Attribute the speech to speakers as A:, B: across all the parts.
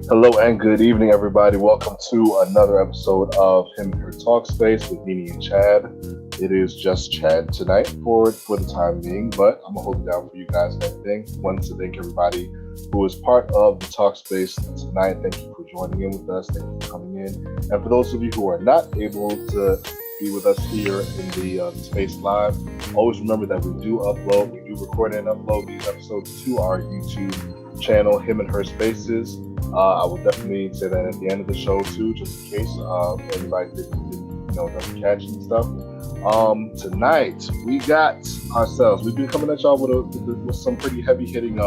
A: Hello and good evening, everybody. Welcome to another episode of Him and Her TalkSpace with Nene and Chad. It is just Chad tonight for the time being, but I'm gonna hold it down for you guys and everything. Wanted to thank everybody who is part of the TalkSpace tonight. Thank you for joining in with us. Thank you for coming in. And for those of you who are not able to be with us here in the space live, always remember that we do record and upload these episodes to our YouTube channel, Him and Her Spaces. I will definitely say that at the end of the show too, just in case anybody doesn't catch and stuff. Tonight we got ourselves. We've been coming at y'all with some pretty heavy hitting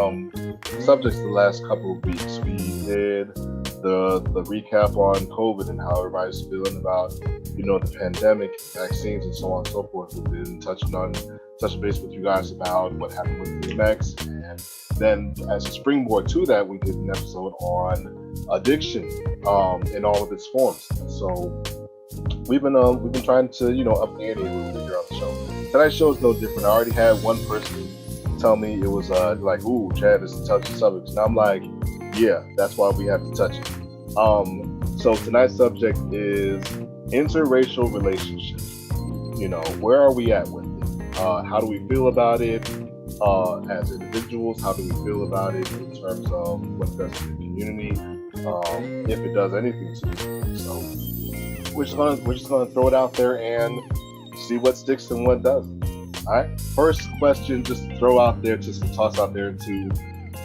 A: subjects the last couple of weeks. We did the recap on COVID and how everybody's feeling about the pandemic, vaccines, and so on and so forth. We've been touching base with you guys about what happened with DMX, and then as a springboard to that, we did an episode on addiction in all of its forms. So we've been trying to up the ante a little bit here on the show. Tonight's show is no different. I already had one person tell me it was like, "Ooh, Chad, is a touchy subject," and I'm like, "Yeah, that's why we have to touch it." So tonight's subject is interracial relationships. Where are we at with it? How do we feel about it as individuals? How do we feel about it in terms of what it does to the community? If it does anything to the community. So we're just gonna throw it out there and see what sticks and what doesn't. All right. First question, just throw out there, just toss out there into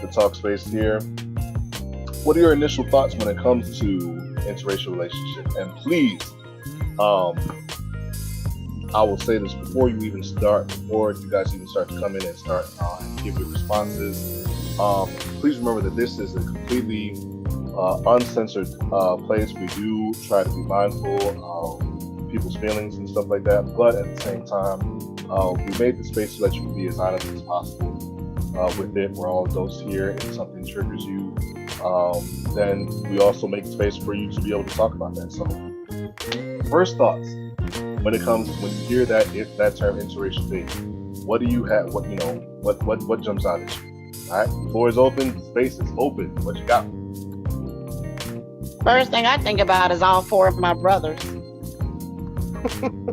A: the talk space here. What are your initial thoughts when it comes to interracial relationships? And please, I will say this before you guys even start to come in and start and give your responses. Please remember that this is a completely uncensored place. We do try to be mindful of people's feelings and stuff like that, but at the same time, we made the space so that you can be as honest as possible with it. We're all adults here. If something triggers you, then we also make space for you to be able to talk about that. So, first thoughts when you hear that term interracial dating, what do you have? What jumps out at you? All right, floor is open, space is open. What you got?
B: First thing I think about is all four of my brothers.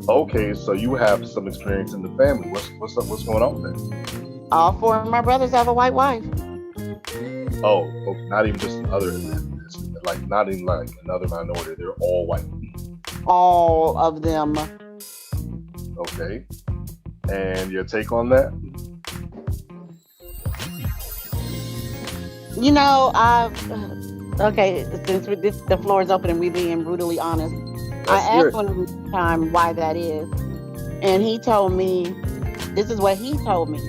A: Okay, so you have some experience in the family. What's up? What's going on there?
B: All four of my brothers have a white wife.
A: Oh, okay, not even just not even like another minority. They're all white.
B: All of them.
A: Okay, and your take on that?
B: Since the floor is open and we being brutally honest, I asked one time why that is, and he told me, this is what he told me.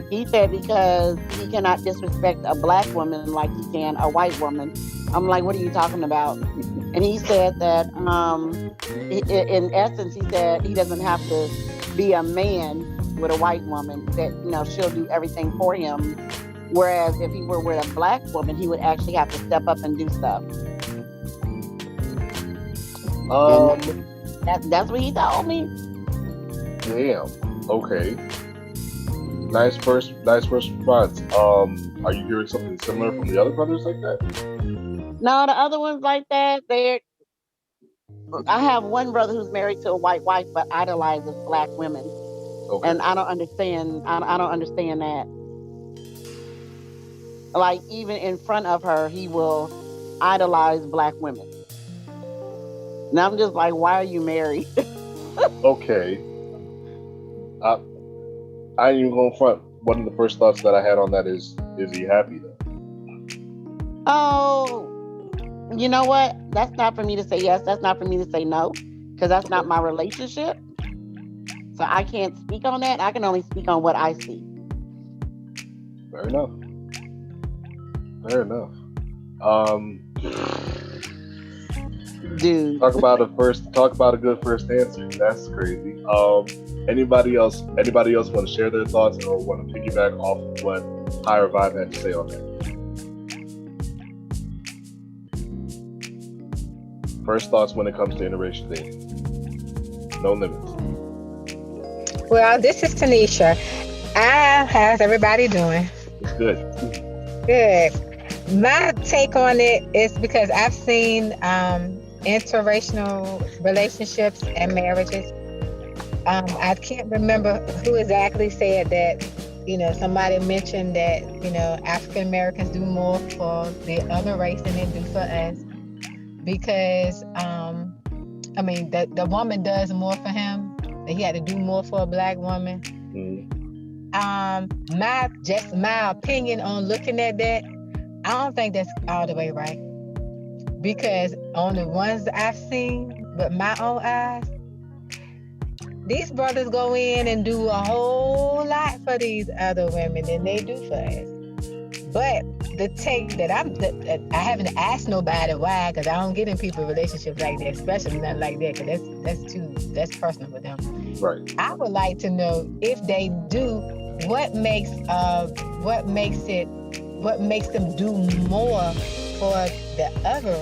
B: He said because he cannot disrespect a black woman like he can a white woman. I'm like, what are you talking about? And he said that, in essence, he said he doesn't have to be a man with a white woman, that, she'll do everything for him. Whereas if he were with a black woman, he would actually have to step up and do stuff. That's what he told me.
A: Damn. Okay. Nice first response. Are you hearing something similar from the other brothers like that?
B: No, the other ones like that, I have one brother who's married to a white wife, but idolizes black women. Okay. And I don't understand that. Like, even in front of her, he will idolize black women. And I'm just like, why are you married?
A: Okay. I ain't even going front. One of the first thoughts that I had on that is he happy though?
B: Oh, you know what? That's not for me to say yes. That's not for me to say no, because that's not my relationship. So I can't speak on that. I can only speak on what I see.
A: Fair enough.
B: Dude,
A: talk about a good first answer. That's crazy. Anybody else want to share their thoughts or want to piggyback off of what Higher Vibe had to say on that? First thoughts when it comes to interracial dating. No limits.
C: Well, this is Tanisha. How's everybody doing?
A: It's good.
C: Good. My take on it is because I've seen interracial relationships and marriages. I can't remember who exactly said that. Somebody mentioned that African Americans do more for the other race than they do for us because the woman does more for him. That he had to do more for a black woman. My opinion on looking at that, I don't think that's all the way right. Because on the ones I've seen with my own eyes, these brothers go in and do a whole lot for these other women than they do for us. But the take that I haven't asked nobody why, because I don't get in people relationships like that, especially not like that, because that's personal with them.
A: Right.
C: I would like to know if they do, what makes them do more for the other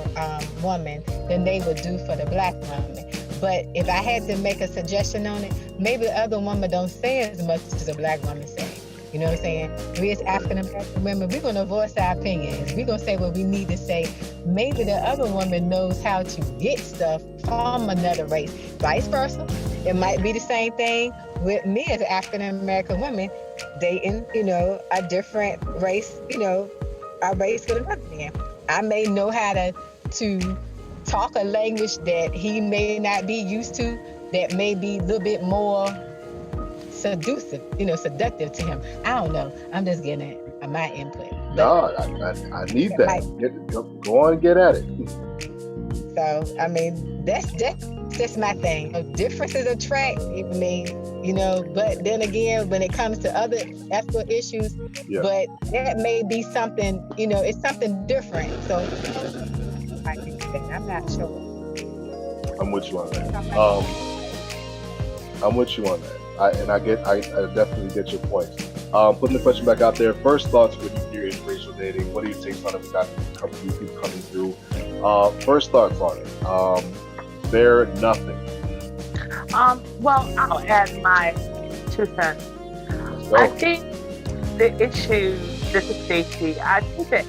C: woman than they would do for the black woman. But if I had to make a suggestion on it, maybe the other woman don't say as much as the black woman say. You know what I'm saying? We as African American women, we're going to voice our opinions. We're going to say what we need to say. Maybe the other woman knows how to get stuff from another race. Vice versa. It might be the same thing with me as an African American woman dating, a different race, a race with another man. I may know how to talk a language that he may not be used to, that may be a little bit more seductive to him. I don't know. I'm just getting at my input.
A: No, I need that. Go on and get at it.
C: So, that's just my thing. Differences attract me, but then again, when it comes to other ethical issues, but that may be something, it's something different. So, I'm not sure.
A: I'm with you on that. I'm with you on that. I definitely get your points. Putting the question back out there. First thoughts when you hear interracial dating. What do you take on it? We got people coming through. First thoughts on it. They're nothing.
D: Well, I'll add my 2 cents. I think the issue, this is Stacey, I think that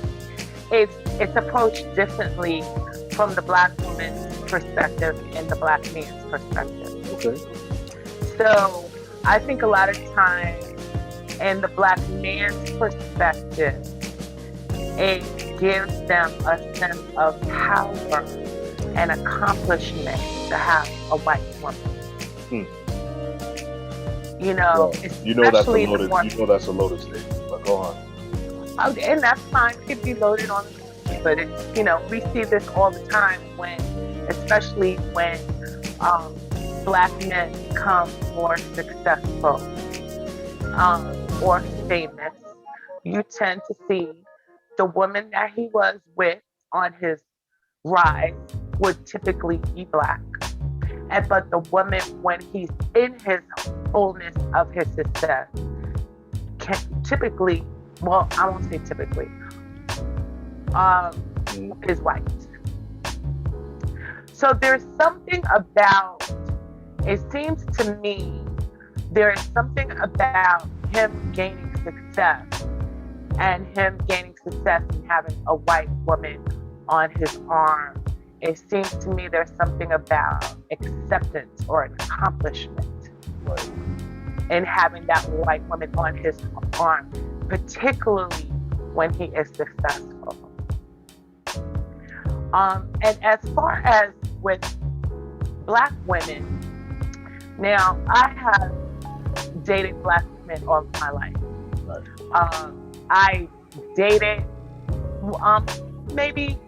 D: it's approached differently from the black woman's perspective and the black man's perspective.
A: Okay.
D: So I think a lot of times in the black man's perspective, it gives them a sense of power and accomplishment to have a white woman.
A: That's a loaded statement, but go on.
D: And that's fine, it could be loaded on, but it's, we see this all the time especially when black men become more successful or famous. You tend to see the woman that he was with on his rise would typically be black. But the woman, when he's in his fullness of his success, can typically, well, I won't say typically, is white. So there's something about, it seems to me, there is something about him gaining success and him gaining success and having a white woman on his arm. It seems to me there's something about acceptance or an accomplishment in having that white woman on his arm, particularly when he is successful. And as far as with black women, now I have dated black men all my life. I dated maybe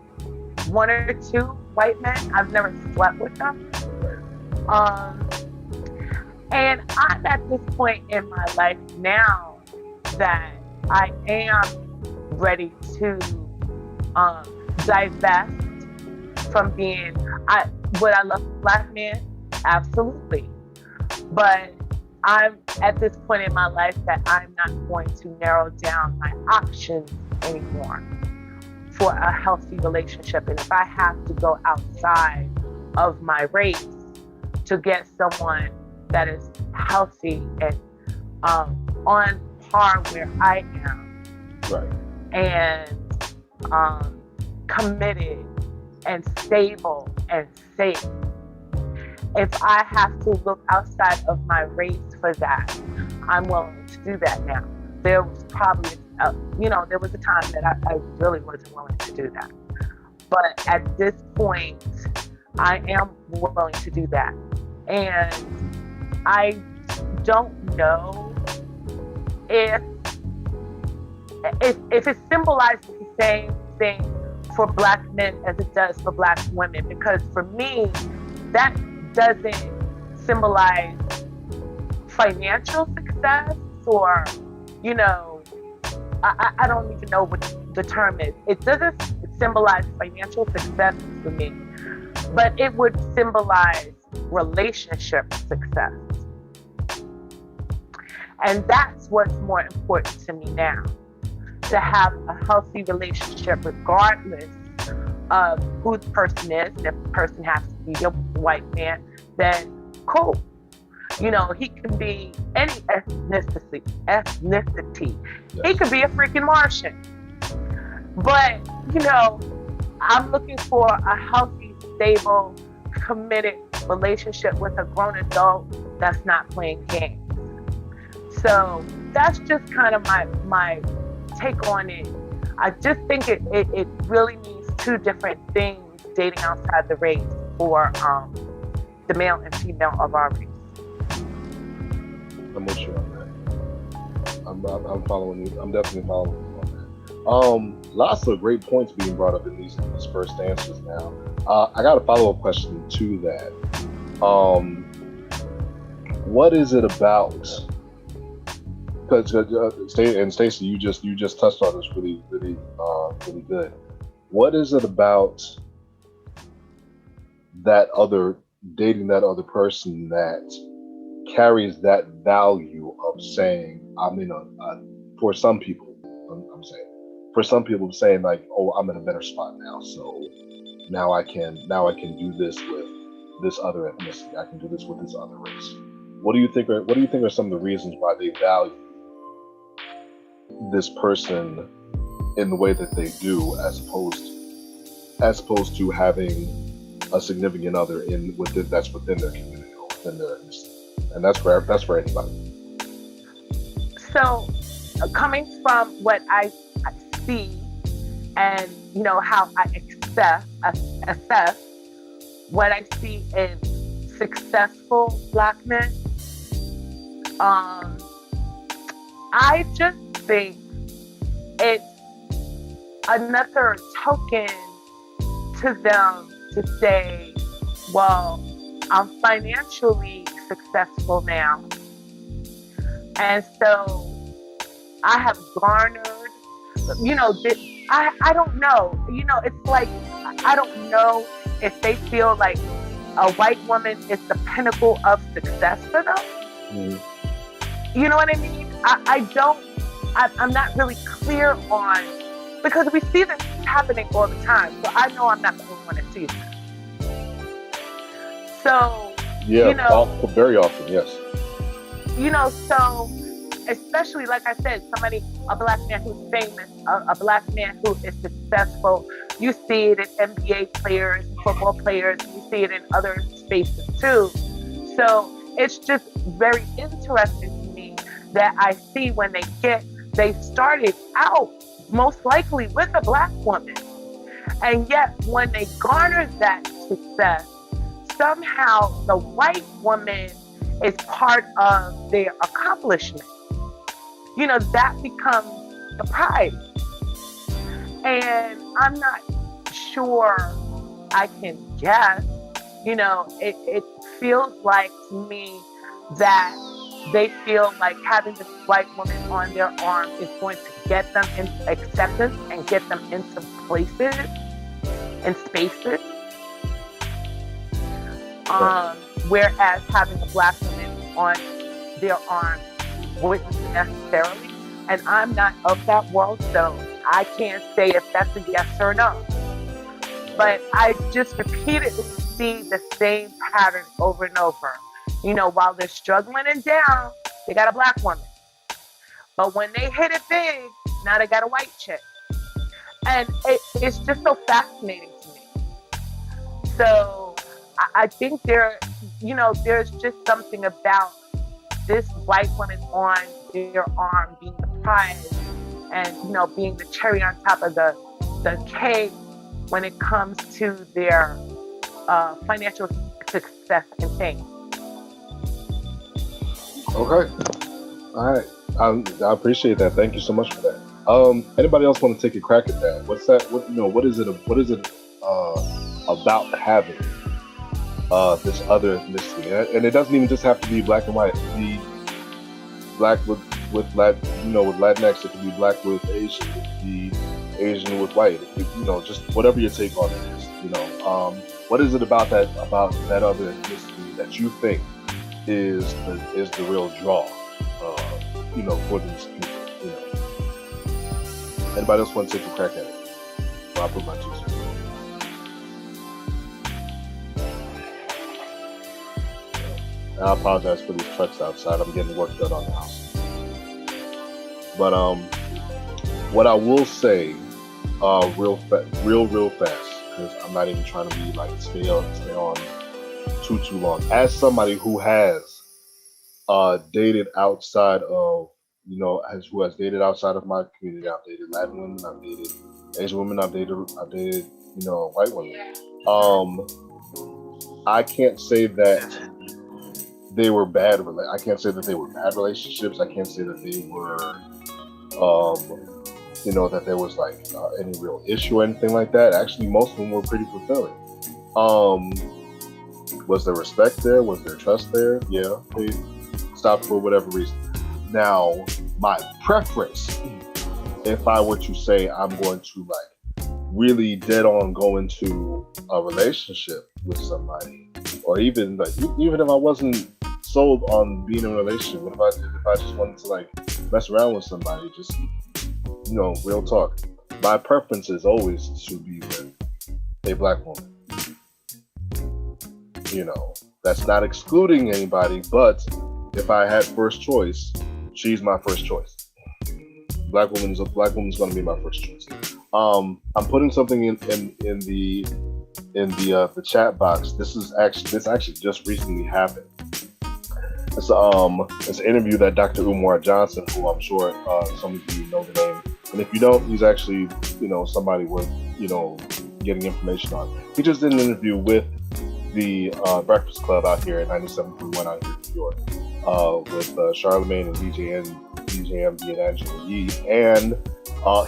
D: 1 or 2 white men. I've never slept with them. And I'm at this point in my life now that I am ready to divest from being, would I love black men? Absolutely. But I'm at this point in my life that I'm not going to narrow down my options anymore for a healthy relationship. And if I have to go outside of my race to get someone that is healthy and on par where I am,
A: right,
D: and committed and stable and safe. If I have to look outside of my race for that, I'm willing to do that now. There was probably, there was a time that I really wasn't willing to do that. But at this point, I am willing to do that. And I don't know if it symbolizes the same thing for Black men as it does for Black women. Because for me, that doesn't symbolize financial success or, I don't even know what the term is. It doesn't symbolize financial success for me, but it would symbolize relationship success. And that's what's more important to me now, to have a healthy relationship regardless of who the person is. If the person has to be a white man, then cool. He can be any ethnicity. Yes. He could be a freaking Martian. But, I'm looking for a healthy, stable, committed relationship with a grown adult that's not playing games. So that's just kind of my take on it. I just think it really means two different things, dating outside the race for the male and female of our race.
A: I'm with you on that. I'm following you. I'm definitely following you on that. Lots of great points being brought up in these first answers now. I got a follow-up question to that. What is it about? Because and Stacey, you just touched on this really good. What is it about dating that other person that carries that value of saying, for some people, I'm saying, for some people saying like, oh, I'm in a better spot now, so now I can do this with this other ethnicity, I can do this with this other race. What do you think are some of the reasons why they value this person in the way that they do, as opposed to having a significant other that's within their community or within their ethnicity? And that's for anybody.
D: So, coming from what I see and how I assess what I see in successful Black men, I just think it's another token to them to say, well, I'm financially successful now, and so I have garnered, I don't know, it's like, I don't know if they feel like a white woman is the pinnacle of success for them. Mm-hmm. You know what I mean? I'm not really clear on, because we see this happening all the time, so I know I'm not the only one to see that. So,
A: yeah, very often, yes.
D: So, especially like I said, a Black man who's famous, a Black man who is successful. You see it in NBA players, football players, you see it in other spaces too. So it's just very interesting to me that I see when they started out most likely with a Black woman. And yet when they garnered that success, somehow the white woman is part of their accomplishment. That becomes the prize. And I'm not sure I can guess. It feels like to me that they feel like having this white woman on their arm is going to get them into acceptance and get them into places and spaces. Whereas having a Black woman on their arm wouldn't necessarily. And I'm not of that world, so I can't say if that's a yes or no. But I just repeatedly see the same pattern over and over. While they're struggling and down, they got a Black woman. But when they hit it big, now they got a white chick. And it's just so fascinating to me. So I think there's just something about this white woman on their arm being the prize and, being the cherry on top of the cake when it comes to their financial success and fame.
A: Okay. All right. I appreciate that. Thank you so much for that. Anybody else want to take a crack at that? What's that? What is it about having this other ethnicity? And it doesn't even just have to be black and white. It can be black with with Latinx. It could be black with Asian. It could be Asian with white. It could, just whatever your take on it is. What is it about that other ethnicity that you think is the real draw? For these people. Anybody else want to take a crack at it? Well, I'll put my 2 cents. I apologize for these trucks outside. I'm getting work done on the house. But what I will say, real fast, because I'm not even trying to be like stay on too long. As somebody who has dated outside of who has dated outside of my community, I've dated Latin women, I've dated Asian women, I've dated white women. I can't say that they were bad. I can't say that they were bad relationships. I can't say that they were, that there was like any real issue or anything like that. Actually, most of them were pretty fulfilling. Was there respect there? Was there trust there? Yeah, they stopped for whatever reason. Now, my preference, if I were to say I'm going to like really dead on go into a relationship with somebody, or even if I wasn't sold on being in a relationship, if I just wanted to like mess around with somebody, just real talk, my preference is always to be with a black woman. That's not excluding anybody, but if I had first choice, she's my first choice. Black woman's going to be my first choice. I'm putting something in the chat box. This actually just recently happened. It's an interview that Dr. Umar Johnson, who I'm sure some of you know the name, and if you don't, he's actually somebody worth getting information on. He just did an interview with the Breakfast Club out here at 97.1 out here in New York, with Charlemagne and DJ MD and Angela Yee, and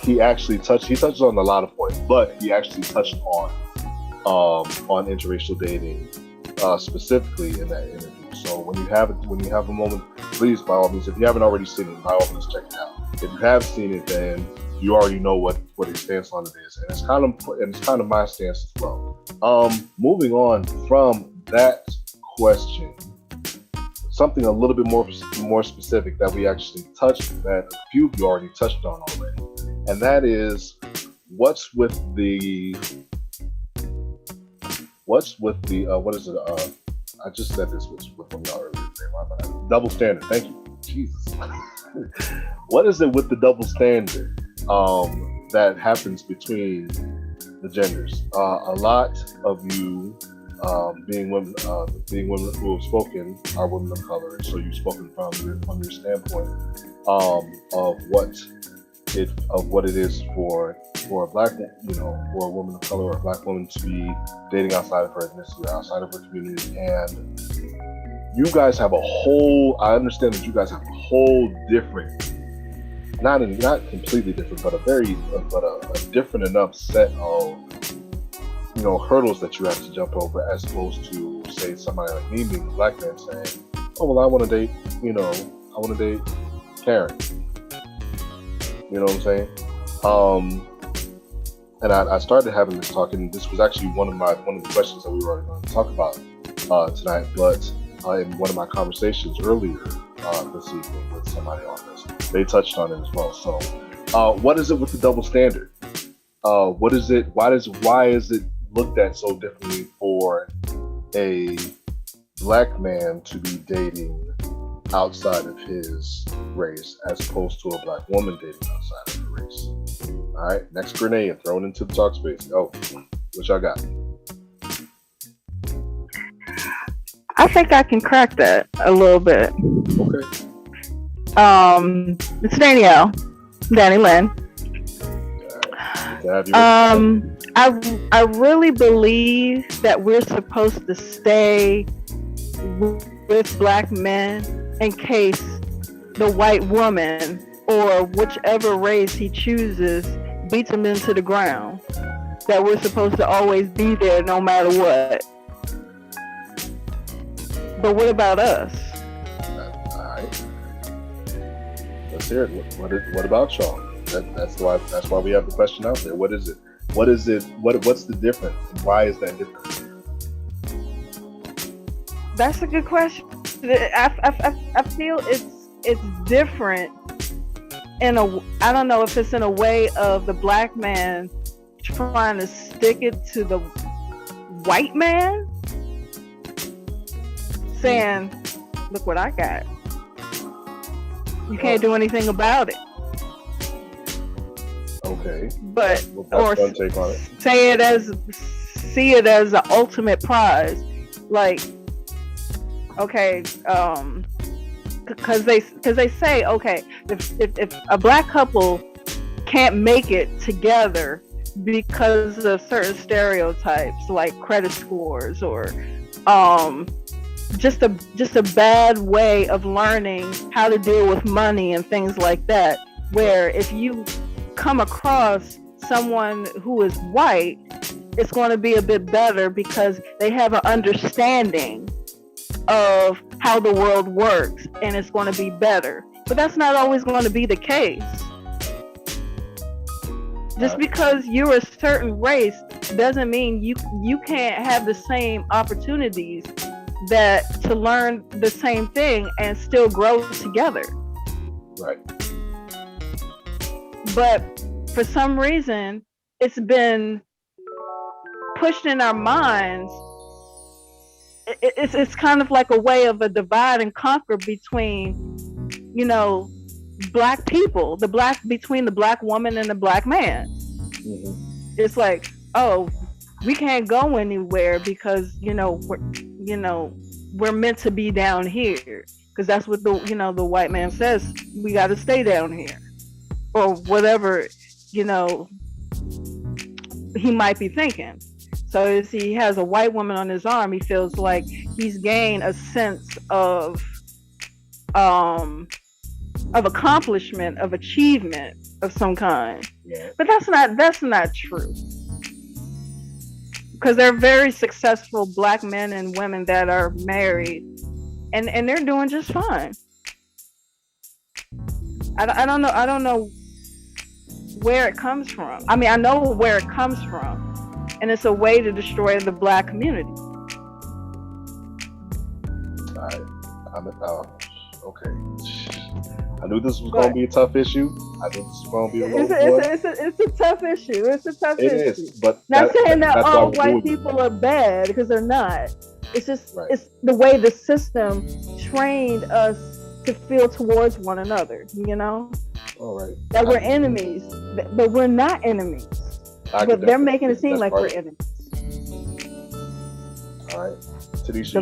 A: he touched on a lot of points, but he actually touched on interracial dating specifically in that interview. So when you have a moment, please, by all means, if you haven't already seen it, by all means check it out. If you have seen it, then you already know what his stance on it is, and it's kind of my stance as well. Moving on from that question, something a little bit more specific that we actually touched, that a few of you already touched on already, and that is what's with the what is it? I just said this with one of y'all earlier today. Why am I not? Double standard. Thank you, Jesus. What is it with the double standard that happens between the genders? A lot of you, being women who have spoken, are women of color. So you've spoken from your standpoint of what it is for a black, for a woman of color or a black woman to be dating outside of her ethnicity, outside of her community. And you guys have I understand that you guys have a whole different, not completely different, but a different enough set of, hurdles that you have to jump over, as opposed to, say, somebody like me being a black man saying, oh, well, I want to date Karen. You know what I'm saying? And I started having this talk, and this was actually one of the questions that we were going to talk about tonight. But in one of my conversations earlier this evening with somebody on this, they touched on it as well. So, what is it with the double standard? What is it? Why is it looked at so differently for a black man to be dating outside of his race as opposed to a black woman dating outside of her race? All right, next grenade thrown into the talk space. Oh, what y'all got?
E: I think I can crack that a little bit.
A: Okay.
E: It's Danielle, Danny Lynn. I really believe that we're supposed to stay with black men in case the white woman or whichever race he chooses beats him into the ground. That we're supposed to always be there no matter what. But what about us?
A: All right. Let's hear it. What about y'all? That's why we have the question out there. What is it? What's the difference? And why is that different?
E: That's a good question. I feel it's different I don't know if it's in a way of the black man trying to stick it to the white man, saying, look what I got. You can't do anything about it.
A: Okay.
E: But
A: or take on it.
E: see it as the ultimate prize. Like, okay, because they say, okay, if a black couple can't make it together because of certain stereotypes like credit scores or just a bad way of learning how to deal with money and things like that, where if you come across someone who is white, it's going to be a bit better because they have an understanding of how the world works and it's going to be better. But that's not always going to be the case. Just because you're a certain race doesn't mean you can't have the same opportunities to learn the same thing and still grow together.
A: Right.
E: But for some reason, it's been pushed in our minds. It's kind of like a way of a divide and conquer between, black people, between the black woman and the black man. Mm-hmm. It's like, oh, we can't go anywhere because we're meant to be down here because that's what the white man says. We got to stay down here, or whatever he might be thinking. So if he has a white woman on his arm, he feels like he's gained a sense of accomplishment, of achievement of some kind. Yeah. But that's not true. Because there are very successful black men and women that are married and they're doing just fine. I don't know where it comes from. I mean, I know where it comes from. And it's a way to destroy the black community.
A: Okay. I knew this was going to be a tough issue. I knew this was going to be a little
E: It's a tough issue. It
A: is, but
E: not saying that all white people are bad, because they're not. It's just It's the way the system trained us to feel towards one another.
A: All right.
E: That we're enemies, but we're not enemies. But they're making it seem like we're enemies.
A: All right. Tanisha,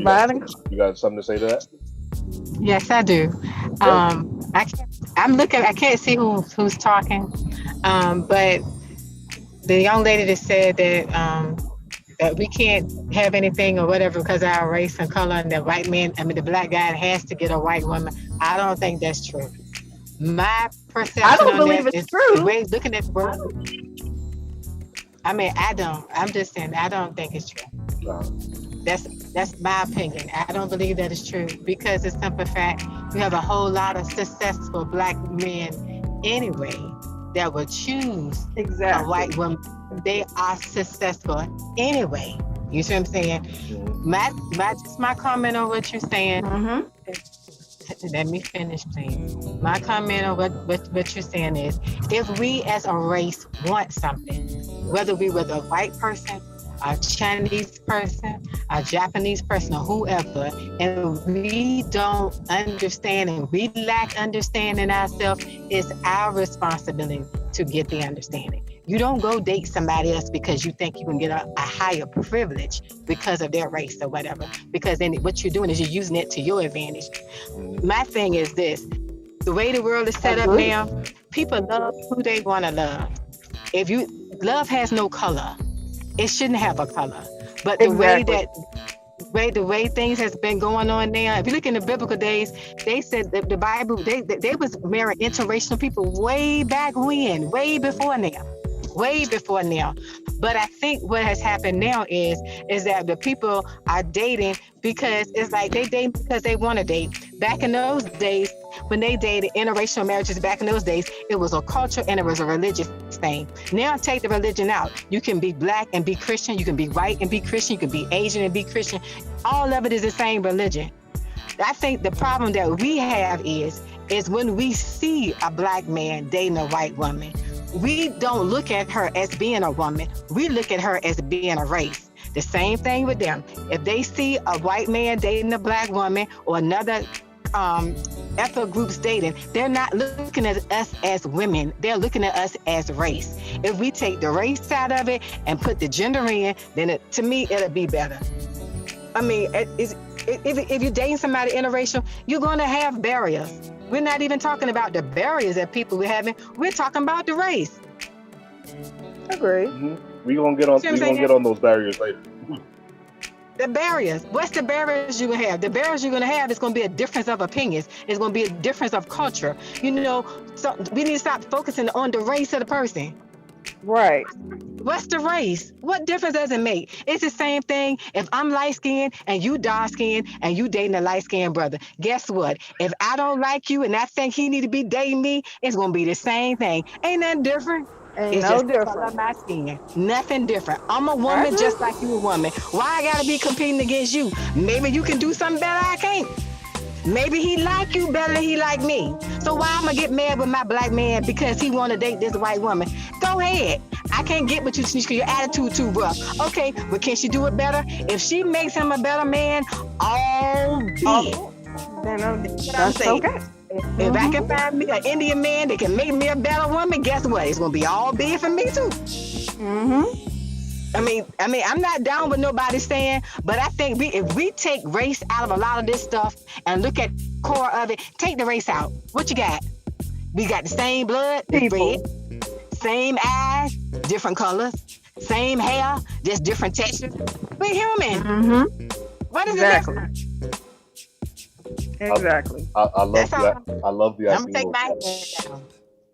A: you got something to say to that?
C: Yes, I do. I can't see who's talking. But the young lady that said that we can't have anything or whatever because of our race and color, and the black guy has to get a white woman. I don't think that's true. My perception
E: I don't believe it's true.
C: The way looking at the world. I mean, I don't. I'm just saying, I don't think it's true. No. That's my opinion. I don't believe that it's true because it's simple fact. We have a whole lot of successful black men anyway that would choose a white woman. They are successful anyway. You see what I'm saying? Mm-hmm. My comment on what you're saying. Mm-hmm. Let me finish, please. My comment on what you're saying is, if we as a race want something, whether we were a white person, a Chinese person, a Japanese person, or whoever, and we don't understand and we lack understanding ourselves, it's our responsibility to get the understanding. You don't go date somebody else because you think you can get a higher privilege because of their race or whatever. Because then what you're doing is you're using it to your advantage. My thing is this: the way the world is set up now, people love who they want to love. Love has no color. It shouldn't have a color. But the way things has been going on now, if you look in the biblical days, they said that the Bible, they was marrying interracial people way back when, way before now. But I think what has happened now is that the people are dating because it's like they date because they want to date. Back in those days, when they dated interracial marriages, back in those days, it was a culture and it was a religious thing. Now take the religion out. You can be black and be Christian. You can be white and be Christian. You can be Asian and be Christian. All of it is the same religion. I think the problem that we have is when we see a black man dating a white woman, we don't look at her as being a woman. We look at her as being a race. The same thing with them. If they see a white man dating a black woman or another ethnic groups dating, they're not looking at us as women. They're looking at us as race. If we take the race out of it and put the gender in, then to me, it'll be better. I mean, if you're dating somebody interracial, you're going to have barriers. We're not even talking about the barriers that people are having. We're talking about the race.
E: Agree.
A: Mm-hmm. We're gonna get on those barriers later.
C: The barriers. What's the barriers you're going to have? The barriers you're going to have is going to be a difference of opinions. It's going to be a difference of culture. So we need to stop focusing on the race of the person.
E: Right.
C: What's the race? What difference does it make? It's the same thing if I'm light-skinned and you dark-skinned and you dating a light-skinned brother. Guess what? If I don't like you and I think he need to be dating me, it's going to be the same thing. Ain't nothing different. It's
E: no
C: just
E: different.
C: the color of my skin. Nothing different. I'm a woman just like you a woman. Why I got to be competing against you? Maybe you can do something better I can't. Maybe he like you better than he like me. So why I'm gonna get mad with my black man because he want to date this white woman? Go ahead. I can't get with you because your attitude too rough. Okay, but can she do it better? If she makes him a better man, all be it.
E: That's okay.
C: If I can find me an Indian man that can make me a better woman, guess what? It's gonna be all be it for me too.
E: Mm-hmm.
C: I mean, I'm not down with nobody saying, but I think if we take race out of a lot of this stuff and look at core of it, take the race out. What you got? We got the same blood, red, same eyes, different colors, same hair, just different textures. We're human.
E: Mm-hmm.
C: What is it?
E: Exactly.
A: I love that. I love the ideal.
C: I'm gonna take my head down.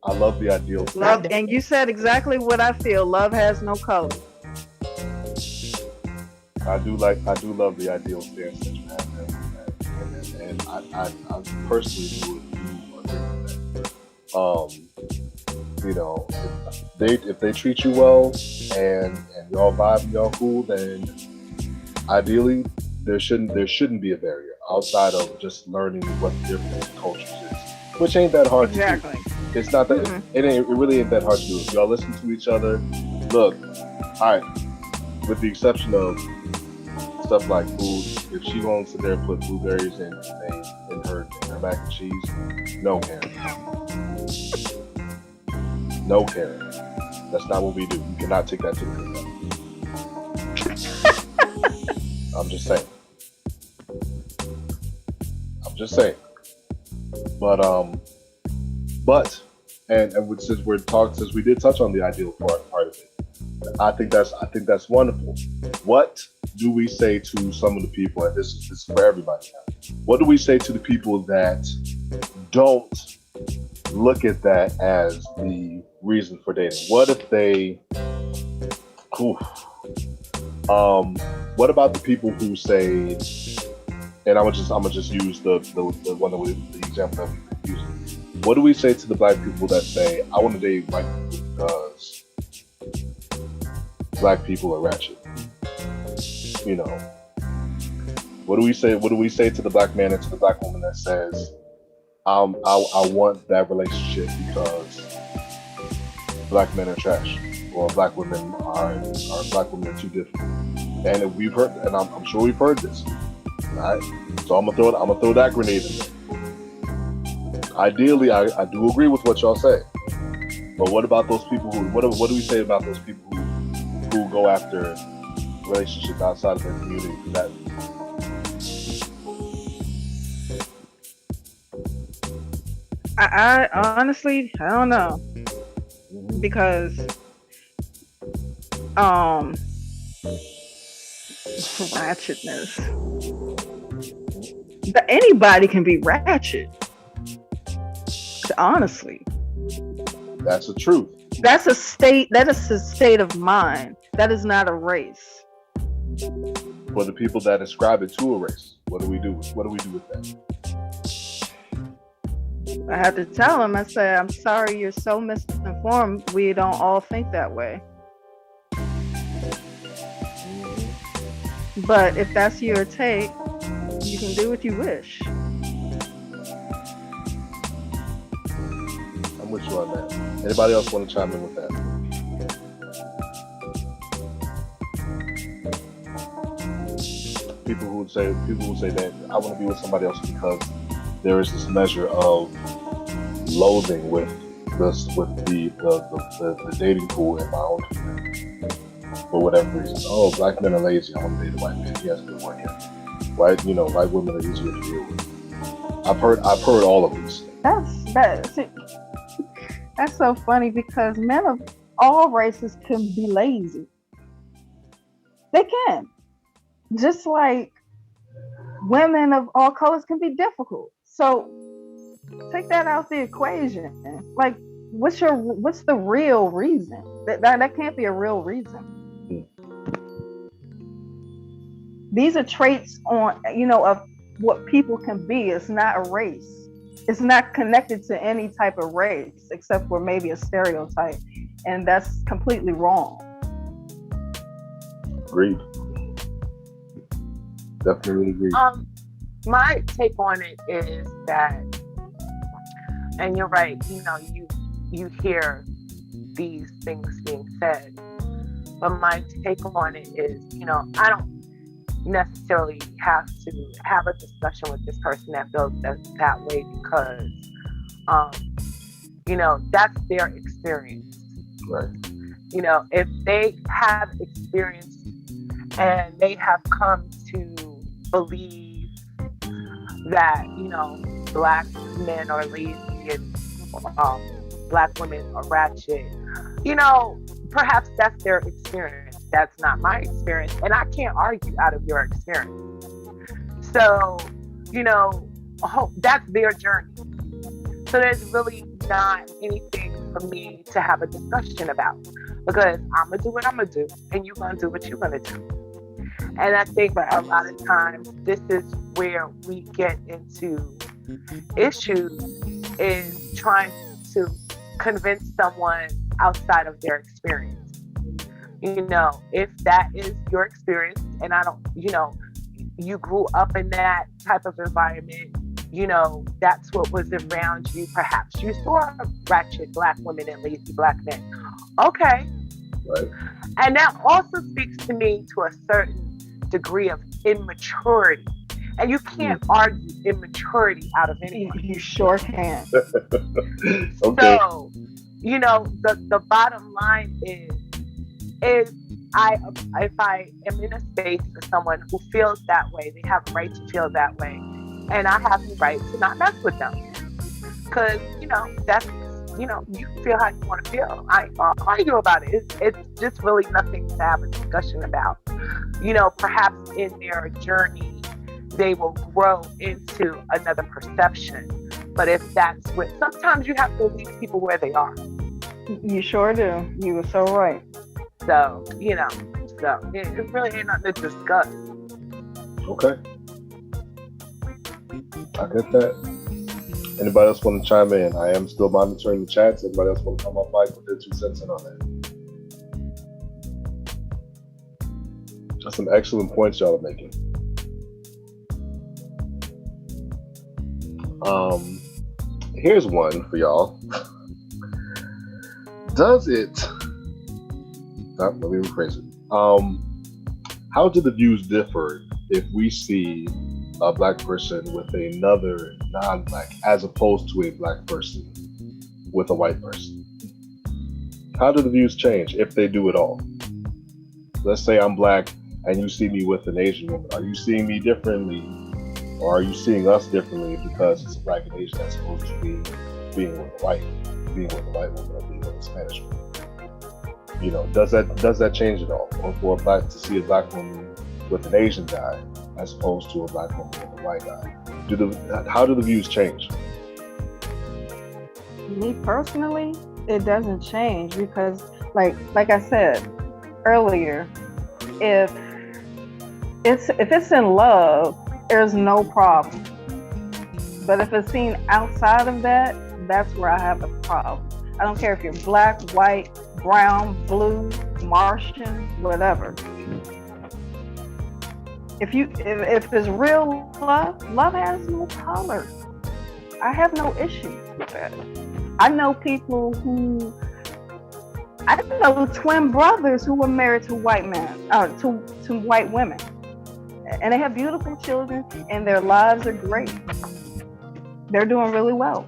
A: I love the ideal.
E: Love, and you said exactly what I feel. Love has no color.
A: I do love the ideal stance that you have, and I personally do agree with that. If they treat you well and y'all vibe and y'all cool, then ideally there shouldn't be a barrier outside of just learning what the different cultures is, which ain't that hard to do. It's not that it really ain't that hard to do. If y'all listen to each other, look, all right, with the exception of stuff like food, if she gonna sit there and put blueberries in her mac and cheese, no Karen. No Karen. That's not what we do. You cannot take that to the cookout. I'm just saying. But since we did touch on the ideal part of it, I think that's wonderful. What do we say to some of the people, and this is for everybody now, what do we say to the people that don't look at that as the reason for dating? What if they what about the people who say, and I'm gonna just use the one that the example that we've been using. What do we say to the black people that say, I want to date white people because black people are ratchet? What do we say to the black man and to the black woman that says, I want that relationship because black men are trash, or black women are too difficult? And we've heard, and I'm sure we've heard this. All right, so I'm gonna throw that grenade in there. Ideally, I do agree with what y'all say. But what about those people who? What do we say about those people who go after relationships outside of their community? That
E: I honestly, I don't know, because ratchetness. Anybody can be ratchet. Honestly,
A: that's the truth.
E: that's a state. That is a state of mind. That is not a race.
A: For the people that ascribe it to a race, what do we do? What do we do with that?
E: I had to tell him. I said, "I'm sorry, you're so misinformed. We don't all think that way." But if that's your take, you can do what you wish.
A: I'm with you on that. Anybody else want to chime in with that? People who say that I want to be with somebody else because there is this measure of loathing with the dating pool in my own community for whatever reason. Oh, black men are lazy. I want to date a white man. He has good work ethic. White women are easier to deal with. I've heard all of these things.
E: That's so funny, because men of all races can be lazy. They can. Just like women of all colors can be difficult. So take that out the equation. Like, what's the real reason? That can't be a real reason. These are traits of what people can be. It's not a race. It's not connected to any type of race except for maybe a stereotype, and that's completely wrong.
A: Agreed. Definitely agreed.
D: My take on it is that, and you're right, you hear these things being said, but my take on it is, I don't necessarily have to have a discussion with this person that feels that way, because that's their experience.
A: Right.
D: If they have experience and they have come to believe that black men are lazy and black women are ratchet, perhaps that's their experience. That's not my experience, and I can't argue out of your experience. So, that's their journey. So there's really not anything for me to have a discussion about, because I'm gonna do what I'm gonna do, and you're gonna do what you're gonna do. And I think a lot of times this is where we get into issues, is trying to convince someone outside of their experience. If that is your experience, and I don't, you grew up in that type of environment, that's what was around you. Perhaps you saw ratchet black women and lazy black men. Okay.
A: Right.
D: And that also speaks to me to a certain degree of immaturity. And you can't argue immaturity out of anyone.
E: You sure can.
A: Okay.
D: So, the bottom line is if I am in a space with someone who feels that way, they have a right to feel that way, and I have the right to not mess with them, because that's you feel how you want to feel. I ain't gonna argue about it. It's just really nothing to have a discussion about. Perhaps in their journey they will grow into another perception, but if that's what, sometimes you have to leave people where they are.
E: You sure do. You were so right.
D: So, it really ain't nothing to discuss.
A: Okay. I get that. Anybody else want to chime in? I am still monitoring the chats. Anybody else want to come off mic with their 2 cents in on that? That's some excellent points y'all are making. Here's one for y'all. Does it... let me rephrase it. How do the views differ if we see a black person with another non-black, as opposed to a black person with a white person? How do the views change if they do at all? Let's say I'm black and you see me with an Asian woman. Are you seeing me differently, or are you seeing us differently because it's a black and Asian as opposed to being with a white woman or being with a Spanish woman? Does that change at all? Or for a black to see a black woman with an Asian guy as opposed to a black woman with a white guy? How do the views change?
E: Me personally, it doesn't change because, like I said earlier, if it's in love, there's no problem. But if it's seen outside of that, that's where I have the problem. I don't care if you're black, white, brown, blue, Martian, whatever. If it's real love has no color. I have no issues with that. I know twin brothers who were married to white men, to white women, and they have beautiful children, and their lives are great. They're doing really well.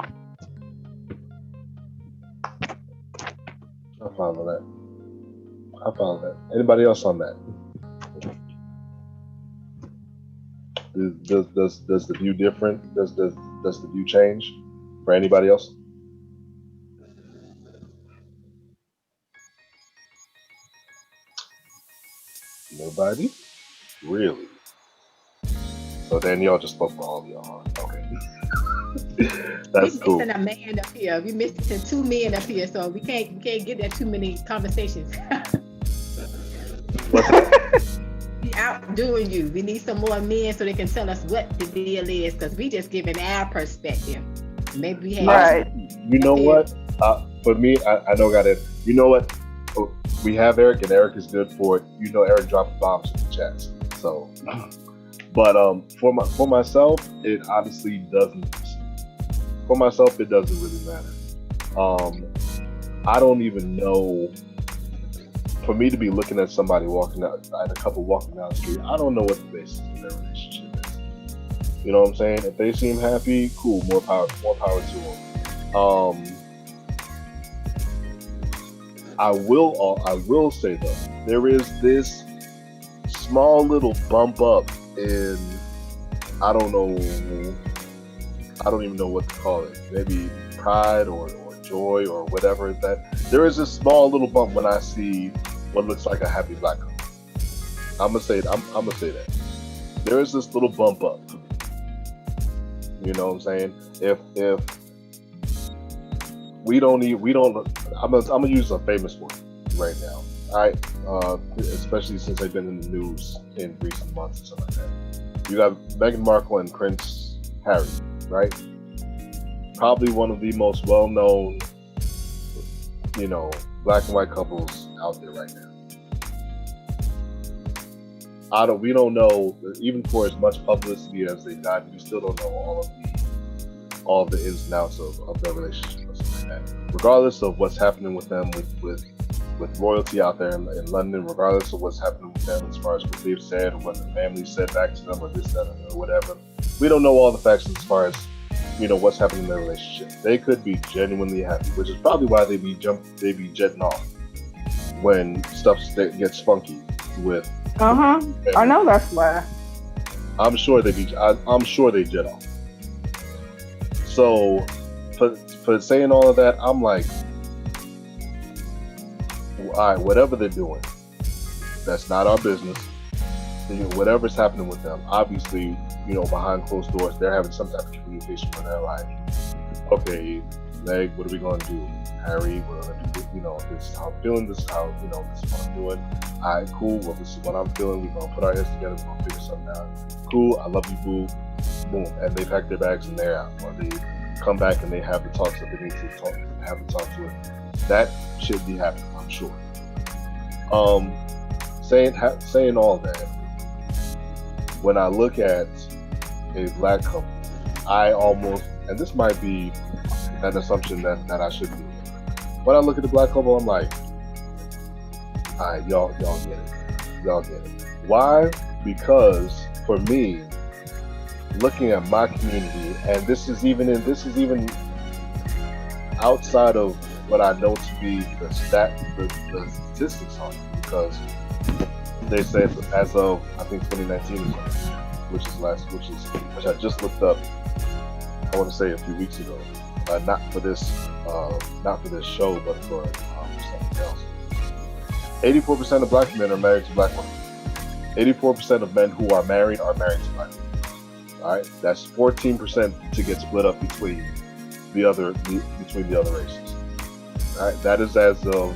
A: I follow that. Anybody else on that? Does the view different? Does the view change for anybody else? Nobody? Really? So then y'all just spoke for all of y'all. Okay. That's cool.
C: We're missing a man up here. We're missing two men up here, so we can't get that too many conversations. We outdoing you. We need some more men so they can tell us what the deal is, because we just giving our perspective. Maybe we have
E: right.
A: You know what? For me, I know got it. You know what? We have Eric, and Eric is good for it. Eric dropped bombs in the chats. So, but for myself, it honestly doesn't. For myself, it doesn't really matter. I don't even know. For me to be looking at somebody walking out, at a couple walking down the street, I don't know what the basis of their relationship is. You know what I'm saying? If they seem happy, cool, more power to them. I will say though, there is this small little bump up in, I don't even know what to call it. Maybe pride or joy or whatever. That there is a small little bump when I see what looks like a happy black couple. I'm gonna say that there is this little bump up. You know what I'm saying? If I'm gonna use a famous one right now. Especially since they've been in the news in recent months and stuff like that. You got Meghan Markle and Prince Harry, right? Probably one of the most well-known, black and white couples out there right now. We don't know, even for as much publicity as they got, we still don't know all of the ins and outs of their relationship or something like that. Regardless of what's happening with them with royalty out there in London, regardless of what's happening with them as far as what they've said or what the family said back to them or this, that, or whatever. We don't know all the facts as far as what's happening in their relationship. They could be genuinely happy, which is probably why they be jetting off when stuff gets funky with.
E: I know that's why.
A: I'm sure they jet off. So for saying all of that, I'm like, all right, whatever they're doing, that's not our business. Whatever's happening with them, obviously, behind closed doors, they're having some type of communication where they're like, okay, Meg, what are we going to do? Harry, we're going to do, this is how I'm feeling, this is how, this is what I'm doing. All right, cool, well, this is what I'm feeling. We're going to put our heads together, we're going to figure something out. Cool, I love you, boo. Boom. And they pack their bags and they're out. Or they come back and they have the talks that they need to have the talks with. That should be happening, I'm sure. Saying all that, when I look at a black couple, I almost, and this might be an assumption that I shouldn't do. When I look at the black couple, I'm like, all right, y'all get it. Y'all get it. Why? Because for me, looking at my community, and this is even outside of what I know to be the statistics on it, because they say as of I think 2019 is which I just looked up. I want to say a few weeks ago, not for this show, but for something else. 84% of black men are married to black women. 84% of men who are married to black women. All right, that's 14% to get split up between the other races. All right, that is as of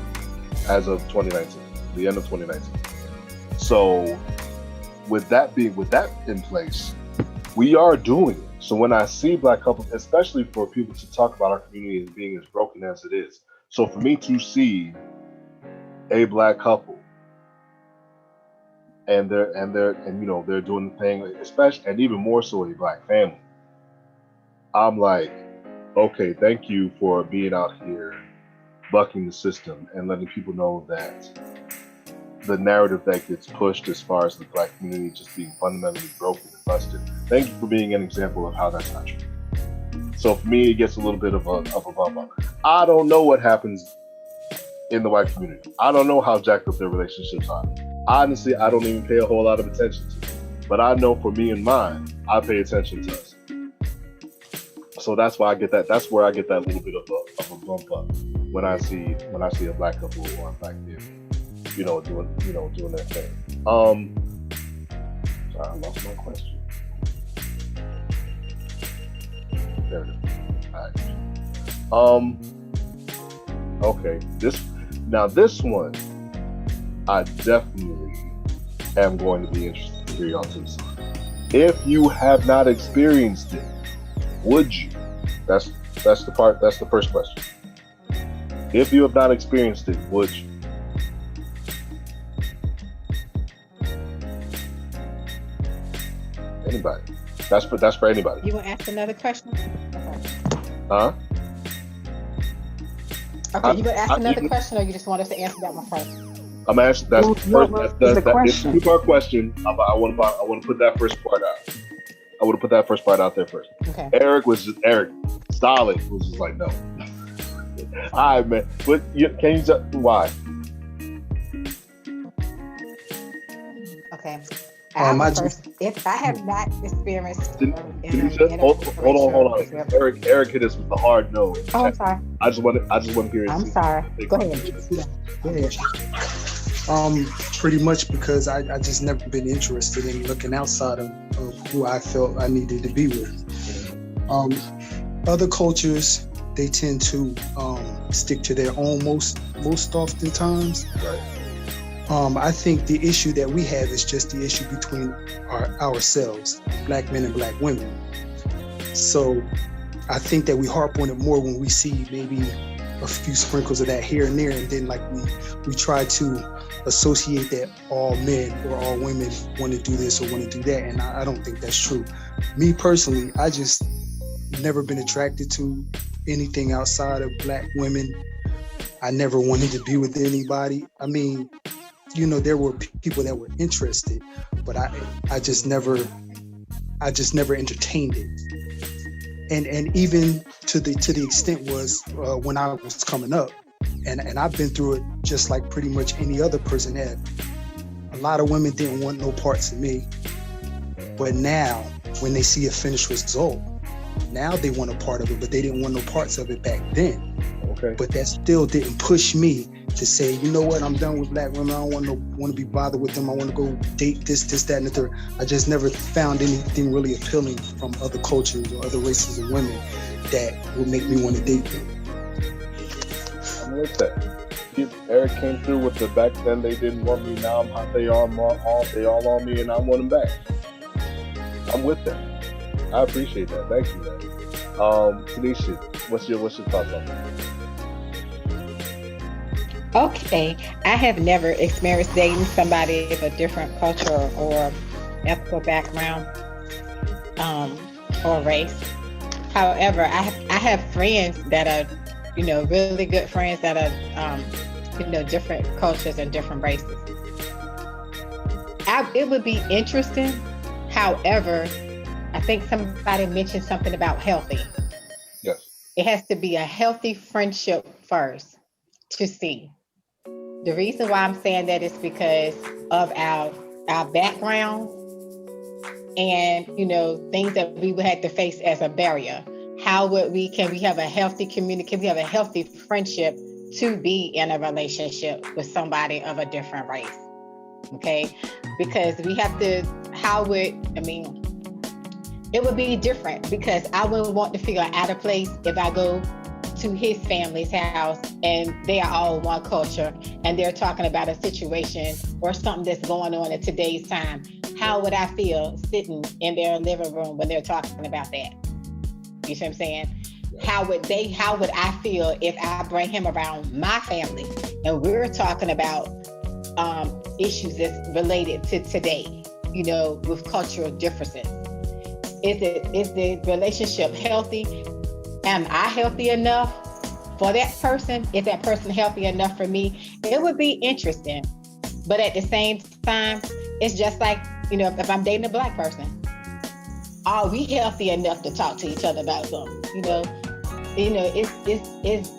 A: 2019, the end of 2019. So with that in place, we are doing it. So when I see black couples, especially for people to talk about our community as being as broken as it is, so for me to see a black couple and they're doing the thing, especially and even more so a black family, I'm like, okay, thank you for being out here bucking the system and letting people know that the narrative that gets pushed as far as the black community just being fundamentally broken and busted. Thank you for being an example of how that's not true. So for me, it gets a little bit of a bump up. I don't know what happens in the white community. I don't know how jacked up their relationships are. Honestly, I don't even pay a whole lot of attention to it. But I know for me and mine, I pay attention to us. So that's why I get that. That's where I get that little bit of a bump up when I see a black couple or a black family, doing their thing. Sorry, I lost my question. There it is. All right. Okay. This one, I definitely am going to be interested to hear y'all take. If you have not experienced it, would you? That's the first question. If you have not experienced it, would you? Anybody? That's for anybody.
C: You want to ask another question?
A: Huh?
C: Okay, you going to ask another question, or you just want us to answer that one first?
A: I'm asking. That's it's a two-part question. I want to put that first part out. I would have put that first part out there first.
C: Okay.
A: Eric solid was just like, no. All right, man. But can you just why?
C: Okay.
F: If I have not experienced,
A: hold on. Eric hit us with the hard no.
C: Oh, I'm sorry.
A: I just want to hear it.
C: I'm sorry. Go ahead.
F: Go ahead. Pretty much because I just never been interested in looking outside of who I felt I needed to be with. Other cultures, they tend to stick to their own most oftentimes.
A: Right.
F: I think the issue that we have is just the issue between ourselves, black men and black women. So I think that we harp on it more when we see maybe a few sprinkles of that here and there, and then like we try to associate that all men or all women want to do this or want to do that, and I don't think that's true. Me personally, I just never been attracted to anything outside of black women. I never wanted to be with anybody. I mean, there were people that were interested, but I just never entertained it. And even to the extent was when I was coming up, and I've been through it just like pretty much any other person had. A lot of women didn't want no parts of me, but now when they see a finished result, now they want a part of it, but they didn't want no parts of it back then.
A: Okay.
F: But that still didn't push me to say, you know what, I'm done with black women. I don't want to be bothered with them. I want to go date this, that, and the third. I just never found anything really appealing from other cultures or other races of women that would make me want to date them.
A: I'm with that. Eric came through with the back then they didn't want me, now I'm hot, they all on me, and I want them back. I'm with that. I appreciate that. Thank you, man. Tanisha, what's your thoughts on that?
C: Okay, I have never experienced dating somebody of a different culture or ethnic background or race. However, I have friends that are, really good friends that are, different cultures and different races. It would be interesting. However, I think somebody mentioned something about healthy.
A: Yes.
C: It has to be a healthy friendship first to see. The reason why I'm saying that is because of our background and, you know, things that we would have to face as a barrier. How can we have a healthy communication, we have a healthy friendship to be in a relationship with somebody of a different race? Okay, because we have to, it would be different, because I wouldn't want to feel out of place if I go to his family's house and they are all one culture and they're talking about a situation or something that's going on in today's time. How would I feel sitting in their living room when they're talking about that? You see what I'm saying? How would I feel if I bring him around my family and we're talking about issues that's related to today, you know, with cultural differences? Is the relationship healthy? Am I healthy enough for that person? Is that person healthy enough for me? It would be interesting. But at the same time, it's just like, you know, if I'm dating a Black person, are we healthy enough to talk to each other about something? You know, it's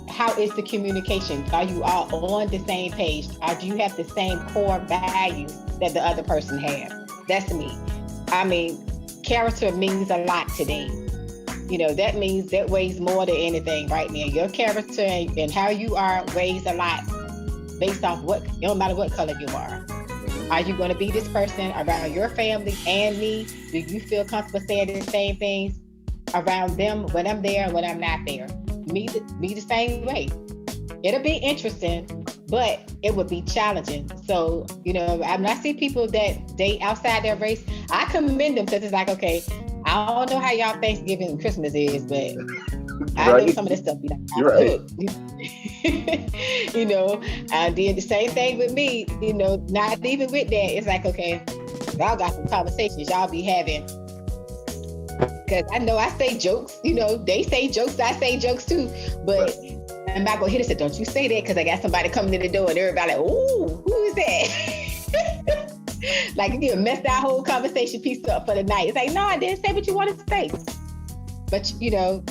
C: how is the communication? Are you all on the same page? Or do you have the same core values that the other person has? That's me. I mean, character means a lot today. You know, that weighs more than anything right now. Your character and how you are weighs a lot based off no matter what color you are. Are you going to be this person around your family and me? Do you feel comfortable saying the same things around them when I'm there and when I'm not there? Me the same way. It'll be interesting, but it would be challenging. So, you know, when I see people that date outside their race, I commend them, because it's like, okay, I don't know how y'all Thanksgiving and Christmas is, but I know some of this stuff be like,
A: you're right.
C: You know, I did the same thing with me, you know, not even with that. It's like, okay, y'all got some conversations y'all be having. Because I know I say jokes, you know, they say jokes, I say jokes too, but I'm not gonna hit it. Say, don't you say that, because I got somebody coming in the door and everybody like, ooh, who is that? Like, you messed that whole conversation piece up for the night. It's like, no, I didn't say what you wanted to say. But, you know,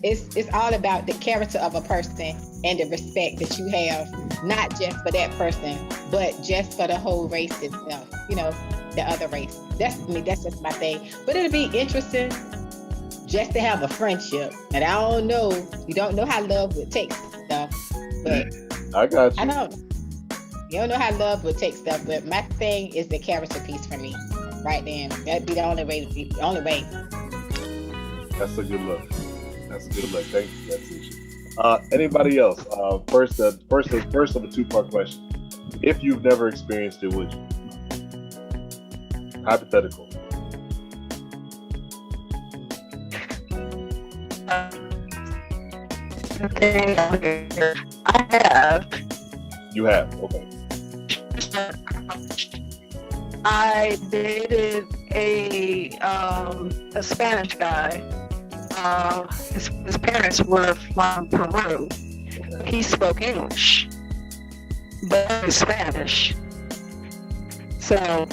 C: it's all about the character of a person and the respect that you have, not just for that person, but just for the whole race itself, you know, the other race. That's just my thing. But it'll be interesting just to have a friendship. And I don't know, you don't know how love would take stuff, but
A: I got you.
C: I know. You don't know how love would take stuff, but my thing is the character piece for me. Right then. That'd be the only way.
A: That's a good look. Thank you. That's it. Anybody else? First of the two-part question. If you've never experienced it, would you? Hypothetical.
E: I have.
A: You have, okay.
E: I dated a Spanish guy. His parents were from Peru. He spoke English, but he's Spanish. So,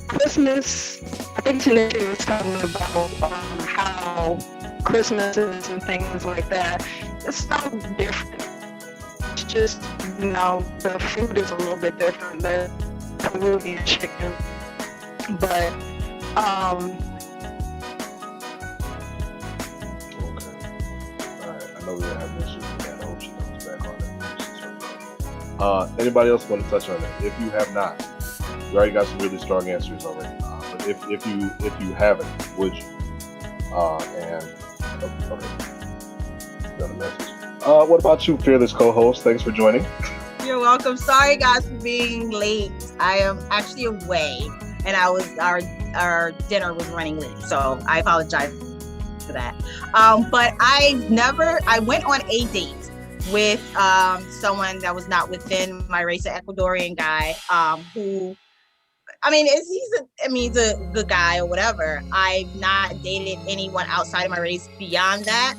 E: Christmas, I think Nene was talking about how Christmas is and things like that. It's so different. It's just, you know, the food is a little bit different than Peruvian chicken. But,
A: Okay. All right. I know we're gonna have issues with that. I hope she comes back on it. Anybody else want to touch on that? If you have not, you already got some really strong answers already. But if you haven't, would you? Okay. Got a message. What about you, fearless co-host? Thanks for joining.
G: You're welcome. Sorry, guys, for being late. I am actually away, and our dinner was running late, so I apologize for that. But I went on a date with someone that was not within my race, an Ecuadorian guy, who, I mean, he's a good guy or whatever. I've not dated anyone outside of my race beyond that.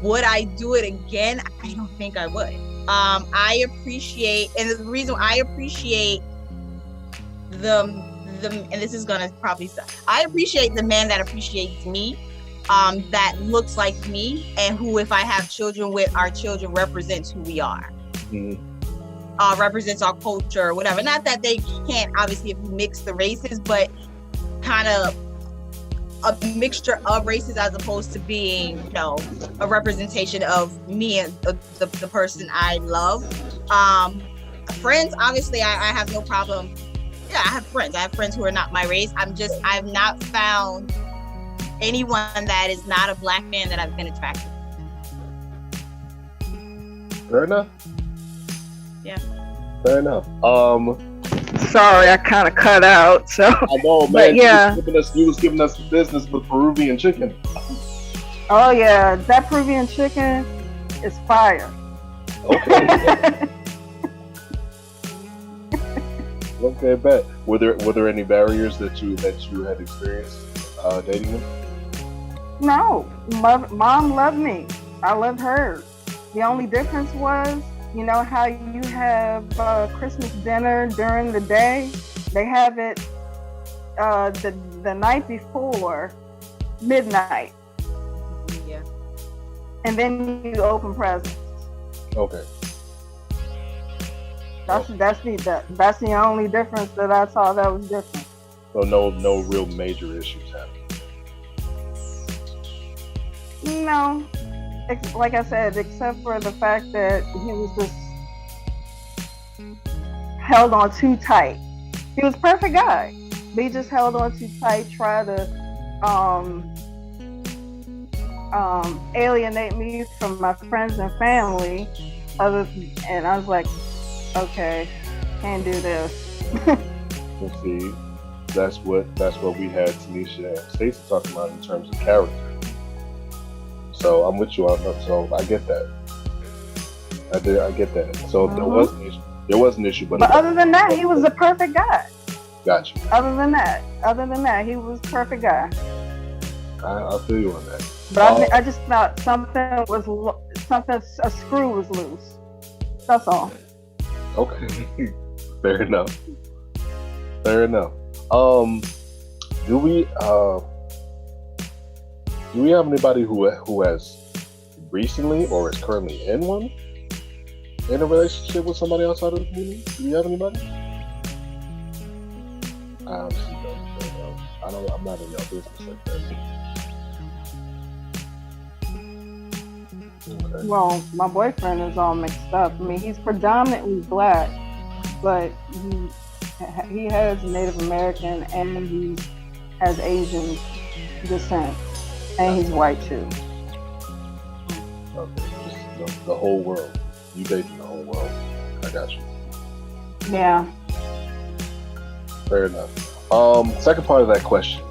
G: Would I do it again? I don't think I would. I appreciate, and the reason I appreciate and this is gonna probably, I appreciate the man that appreciates me that looks like me, and who, if I have children with, our children represents who we are. Represents our culture, whatever. Not that they can't, obviously, if you mix the races, but kind of a mixture of races as opposed to being, a representation of me and the person I love. Friends, obviously, I have no problem. Yeah, I have friends. I have friends who are not my race. I've not found anyone that is not a Black man that I've been attracted to.
A: Fair enough.
G: Yeah.
A: Fair enough.
E: Sorry, I kind of cut out. So
A: I know, man.
E: But yeah.
A: You was giving us business with Peruvian chicken.
E: Oh yeah, that Peruvian chicken is fire.
A: Okay. Okay, bet. Were there any barriers that you had experienced dating him?
E: No, mom loved me. I loved her. The only difference was, you know how you have Christmas dinner during the day? They have it the night before midnight.
G: Yeah.
E: And then you open presents.
A: Okay.
E: That's the only difference that I saw that was different.
A: So no real major issues happening.
E: No, like I said, except for the fact that he was just held on too tight. He was a perfect guy, but he just held on too tight, tried to alienate me from my friends and family. And I was like, okay, can't do this.
A: Let's see. That's what we had Tanisha and Stacey talking about in terms of character. So I'm with you on that. So I get that. I get that. So there was an issue, but
E: other than that, he was a perfect guy.
A: Gotcha.
E: Other than that, he was a perfect guy.
A: I'll feel you on that.
E: But I just thought a screw was loose. That's all.
A: Okay. Fair enough. Do we have anybody who has recently or is currently in a relationship with somebody outside of the community? Do we have anybody? I honestly don't know. I'm not in your business like that. Okay.
E: Well, my boyfriend is all mixed up. I mean, he's predominantly Black, but he has Native American and he has Asian descent, and he's white too.
A: Okay, just the whole world. You dating the whole world. I got you.
E: Yeah.
A: Fair enough. Second part of that question.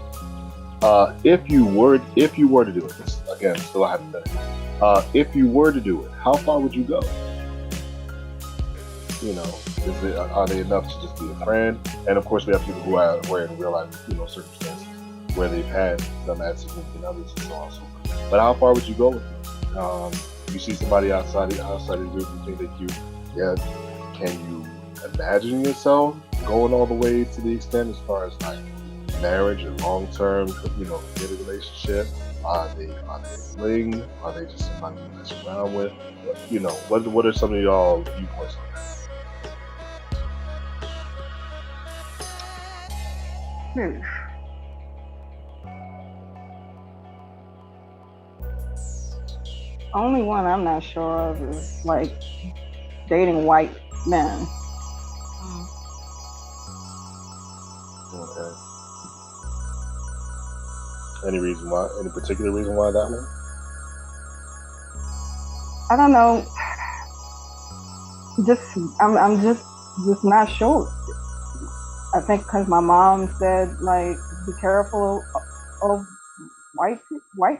A: If you were to do it, this, again, still a hypothetical. If you were to do it, how far would you go? Are they enough to just be a friend? And of course, we have people who are in real life, circumstances where they've had some significant others and so on and so forth. But how far would you go with it? You see somebody outside the group, you think that can you imagine yourself going all the way to the extent as far as like marriage and long-term, committed relationship? Are they fling? Are they just somebody you mess around with? What are some of y'all viewpoints on that?
E: Only one I'm not sure of is like dating white men.
A: Okay. Any reason why? Any particular reason why that one?
E: I don't know. I'm just not sure. I think because my mom said like be careful of white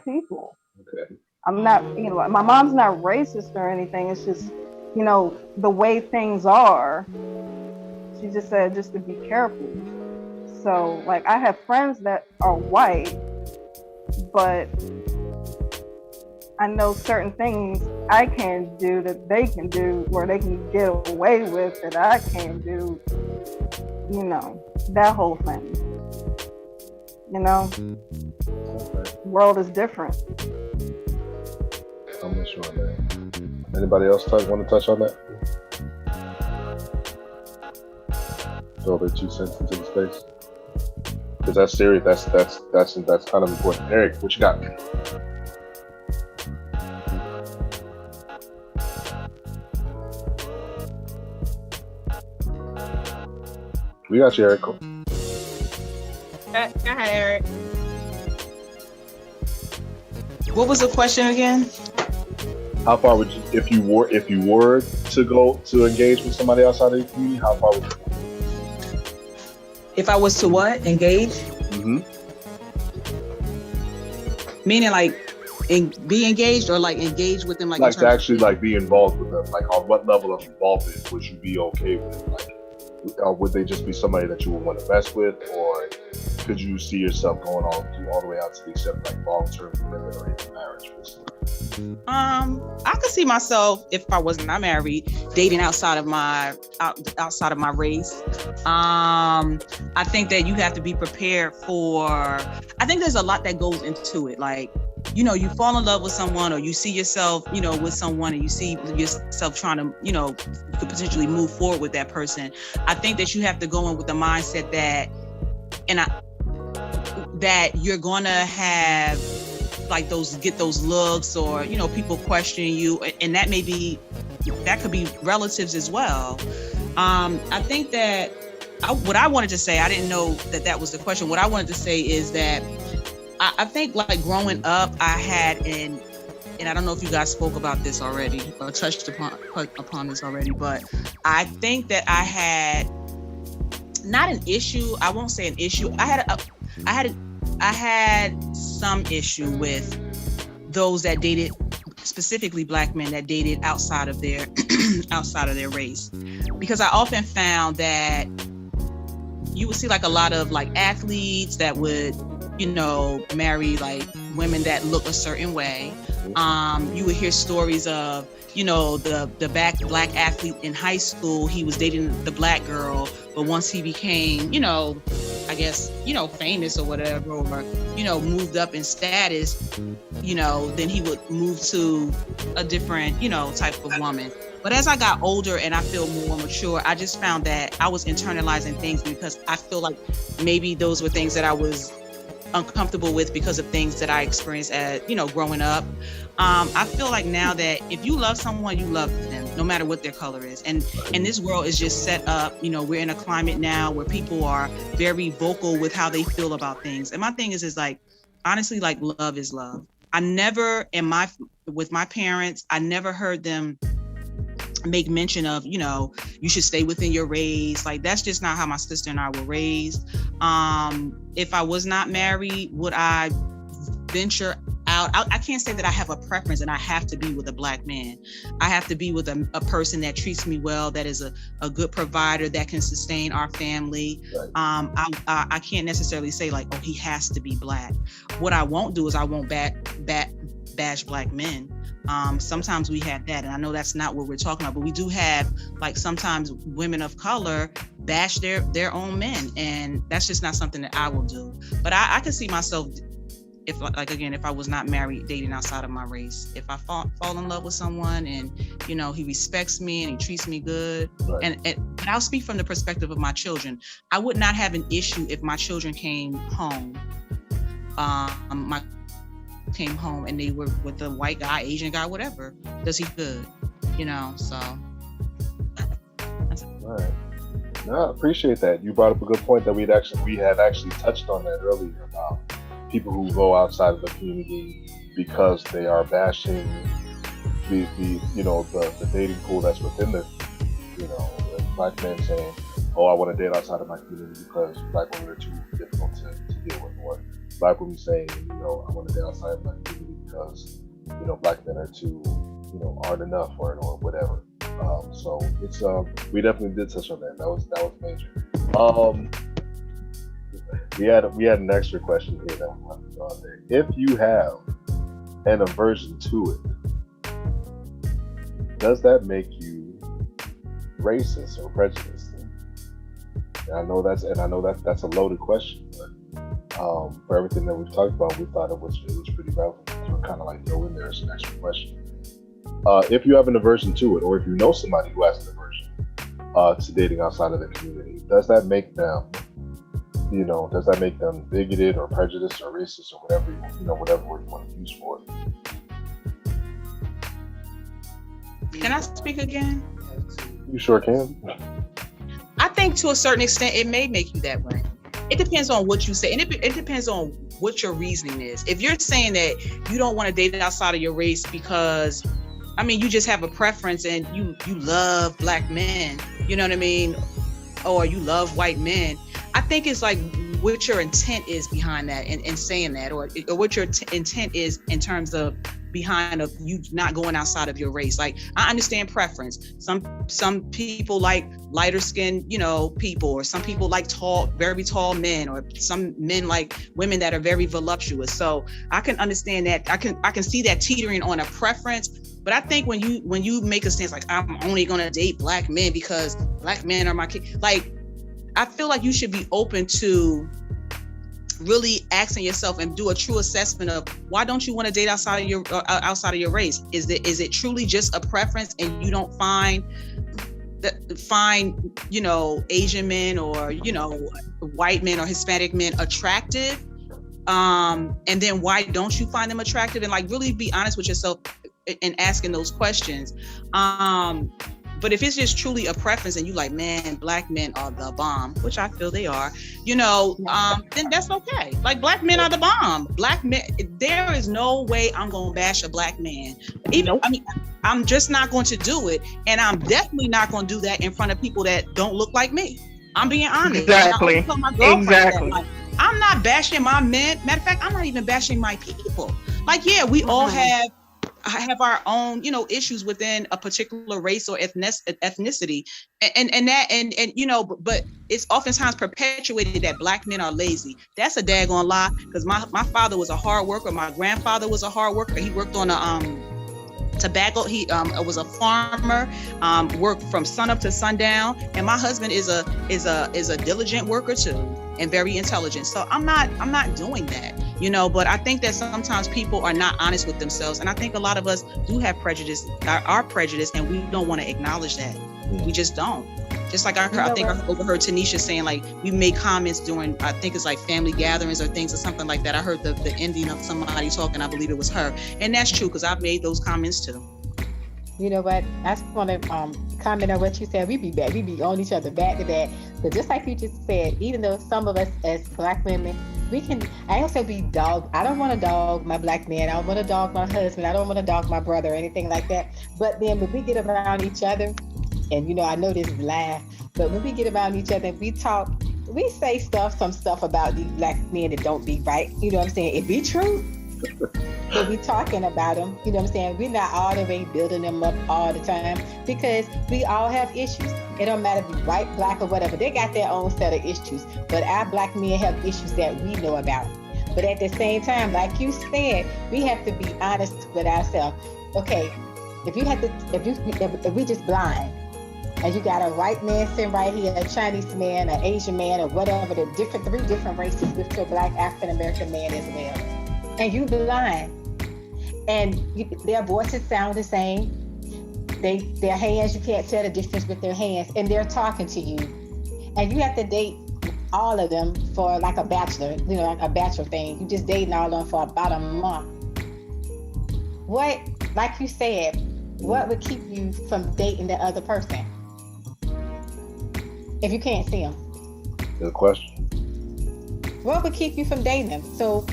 E: people.
A: Okay.
E: I'm not, my mom's not racist or anything. It's just, the way things are. She just said just to be careful. So, like, I have friends that are white, but I know certain things I can do that they can do, where they can get away with that I can't do. That whole thing. You know,
A: Okay.
E: the world is different.
A: I'm not sure on that. Anybody else want to touch on that? Throw their 2 cents into the space. Because that's serious. That's kind of important. Eric, what you got? We got you, Eric.
G: Go ahead, Eric. What was the question again?
A: How far would you, if you were to go to engage with somebody outside of your community, how far would you go?
G: If I was to what? Engage?
A: Mm-hmm.
G: Meaning like be engaged or like engage with them like
A: to actually like be involved with them. Like on what level of involvement would you be okay with? Like would they just be somebody that you would want to mess with, or could you see yourself going all the way out to the extent like long-term commitment or even marriage?
H: I could see myself, if I was not married, dating outside of my race. I think that you have to be prepared for. I think there's a lot that goes into it. Like, you know, you fall in love with someone, or you see yourself, you know, with someone, and you see yourself trying to, you know, you could potentially move forward with that person. I think that you have to go in with the mindset that, that you're gonna have like get those looks, or, you know, people questioning you, and that could be relatives as well. I think that what I wanted to say, I didn't know that was the question. What I wanted to say is that I think like growing up, I had and I don't know if you guys spoke about this already or touched upon this already, but I think that I had not an issue. I won't say an issue. I had some issue with those that dated, specifically Black men that dated outside of their race, because I often found that you would see like a lot of like athletes that would, you know, marry like women that look a certain way. You would hear stories of, you know, the black athlete in high school, he was dating the Black girl, but once he became, you know, I guess, you know, famous or whatever, or, you know, moved up in status, you know, then he would move to a different, you know, type of woman. But as I got older and I feel more mature, I just found that I was internalizing things because I feel like maybe those were things that I was uncomfortable with because of things that I experienced as, you know, growing up. I feel like now that if you love someone, you love them, no matter what their color is. And this world is just set up, you know, we're in a climate now where people are very vocal with how they feel about things. And my thing is like, honestly, like love is love. I never, with my parents, I never heard them make mention of, you know, you should stay within your race. Like, that's just not how my sister and I were raised. If I was not married, would I venture out? I can't say that I have a preference and I have to be with a Black man. I have to be with a person that treats me well, that is a good provider, that can sustain our family. Right. I can't necessarily say like, oh, he has to be Black. What I won't do is I won't bash Black men. Sometimes we have that, and I know that's not what we're talking about, but we do have like sometimes women of color bash their own men, and that's just not something that I will do. But I could see myself, if I was not married, dating outside of my race. If I fall in love with someone and, you know, he respects me and he treats me good, right. and I'll speak from the perspective of my children. I would not have an issue if my children came home. Came home and they were with a white guy, Asian guy, whatever. Does he good? You know, so.
A: All right. No, I appreciate that. You brought up a good point that we had actually touched on that earlier about people who go outside of the community because they are bashing the dating pool that's within the, you know, the Black men saying, oh, I want to date outside of my community because Black women are too difficult to deal with, or Black women saying, you know, I want to date outside of my community because, you know, Black men are too, you know, aren't enough or whatever. So it's we definitely did touch on that. That was major. We had an extra question here that we wanted to go out there. If you have an aversion to it, does that make you racist or prejudiced? And I know that's a loaded question, but for everything that we've talked about, we thought it was pretty relevant to kind of like throw in there as an extra question. If you have an aversion to it, or if you know somebody who has an aversion to dating outside of the community, does that make them, does that make them bigoted or prejudiced or racist or whatever, whatever word you want to use for it?
H: Can I speak again?
A: You sure can.
H: I think to a certain extent, it may make you that way. It depends on what you say, and it depends on what your reasoning is. If you're saying that you don't want to date outside of your race because, you just have a preference and you love black men, you know what I mean? Or you love white men. I think it's like what your intent is behind that and saying that, or what your intent is in terms of behind of you not going outside of your race. Like, I understand preference. Some people like lighter skinned, people, or some people like very tall men, or some men like women that are very voluptuous. So I can understand that. I can see that teetering on a preference. But I think when you make a stance like, I'm only gonna date black men because black men are my kids, like, I feel like you should be open to really asking yourself and do a true assessment of why don't you want to date outside of your race? Is it truly just a preference and you don't find Asian men or white men or Hispanic men attractive? And then why don't you find them attractive? And like really be honest with yourself in asking those questions. But if it's just truly a preference and you like, man, black men are the bomb, which I feel they are, then that's okay. Like, black men are the bomb. Black men, there is no way I'm going to bash a black man. I'm just not going to do it. And I'm definitely not going to do that in front of people that don't look like me. I'm being honest.
E: Exactly. Exactly.
H: Like, I'm not bashing my men. Matter of fact, I'm not even bashing my people. Like, yeah, we all have our own, issues within a particular race or ethnicity, but it's oftentimes perpetuated that black men are lazy. That's a daggone lie, because my father was a hard worker. My grandfather was a hard worker. He worked on tobacco. He was a farmer, worked from sun up to sundown. And my husband is a diligent worker too, and very intelligent. So I'm not doing that. But I think that sometimes people are not honest with themselves. And I think a lot of us do have prejudice, our prejudice, and we don't want to acknowledge that. We just don't. Just like I overheard Tanisha saying, like, we made comments during, I think it's like family gatherings or things or something like that. I heard the ending of somebody talking, I believe it was her. And that's true, because I've made those comments too.
C: You know what? I just want to comment on what you said. We be on each other back to back. But just like you just said, even though some of us as black women, I also be dog. I don't want to dog my black man. I don't want to dog my husband. I don't want to dog my brother or anything like that. But then when we get around each other, and I know this is live, but when we get around each other and we talk, we say some stuff about these black men that don't be right. You know what I'm saying? It be true. But we talking about them, you know what I'm saying? We're not all the way building them up all the time, because we all have issues. It don't matter if you're white, black, or whatever. They got their own set of issues. But our black men have issues that we know about. But at the same time, like you said, we have to be honest with ourselves. Okay, if we just blind, and you got a white man sitting right here, a Chinese man, an Asian man, or whatever, the three different races with your black African American man as well, and you blind, and their voices sound the same, their hands, you can't tell the difference with their hands, and they're talking to you, and you have to date all of them for like a bachelor, a bachelor thing. You just dating all of them for about a month. What, like you said, what would keep you from dating the other person if you can't see them?
A: Good question.
C: What would keep you from dating them? So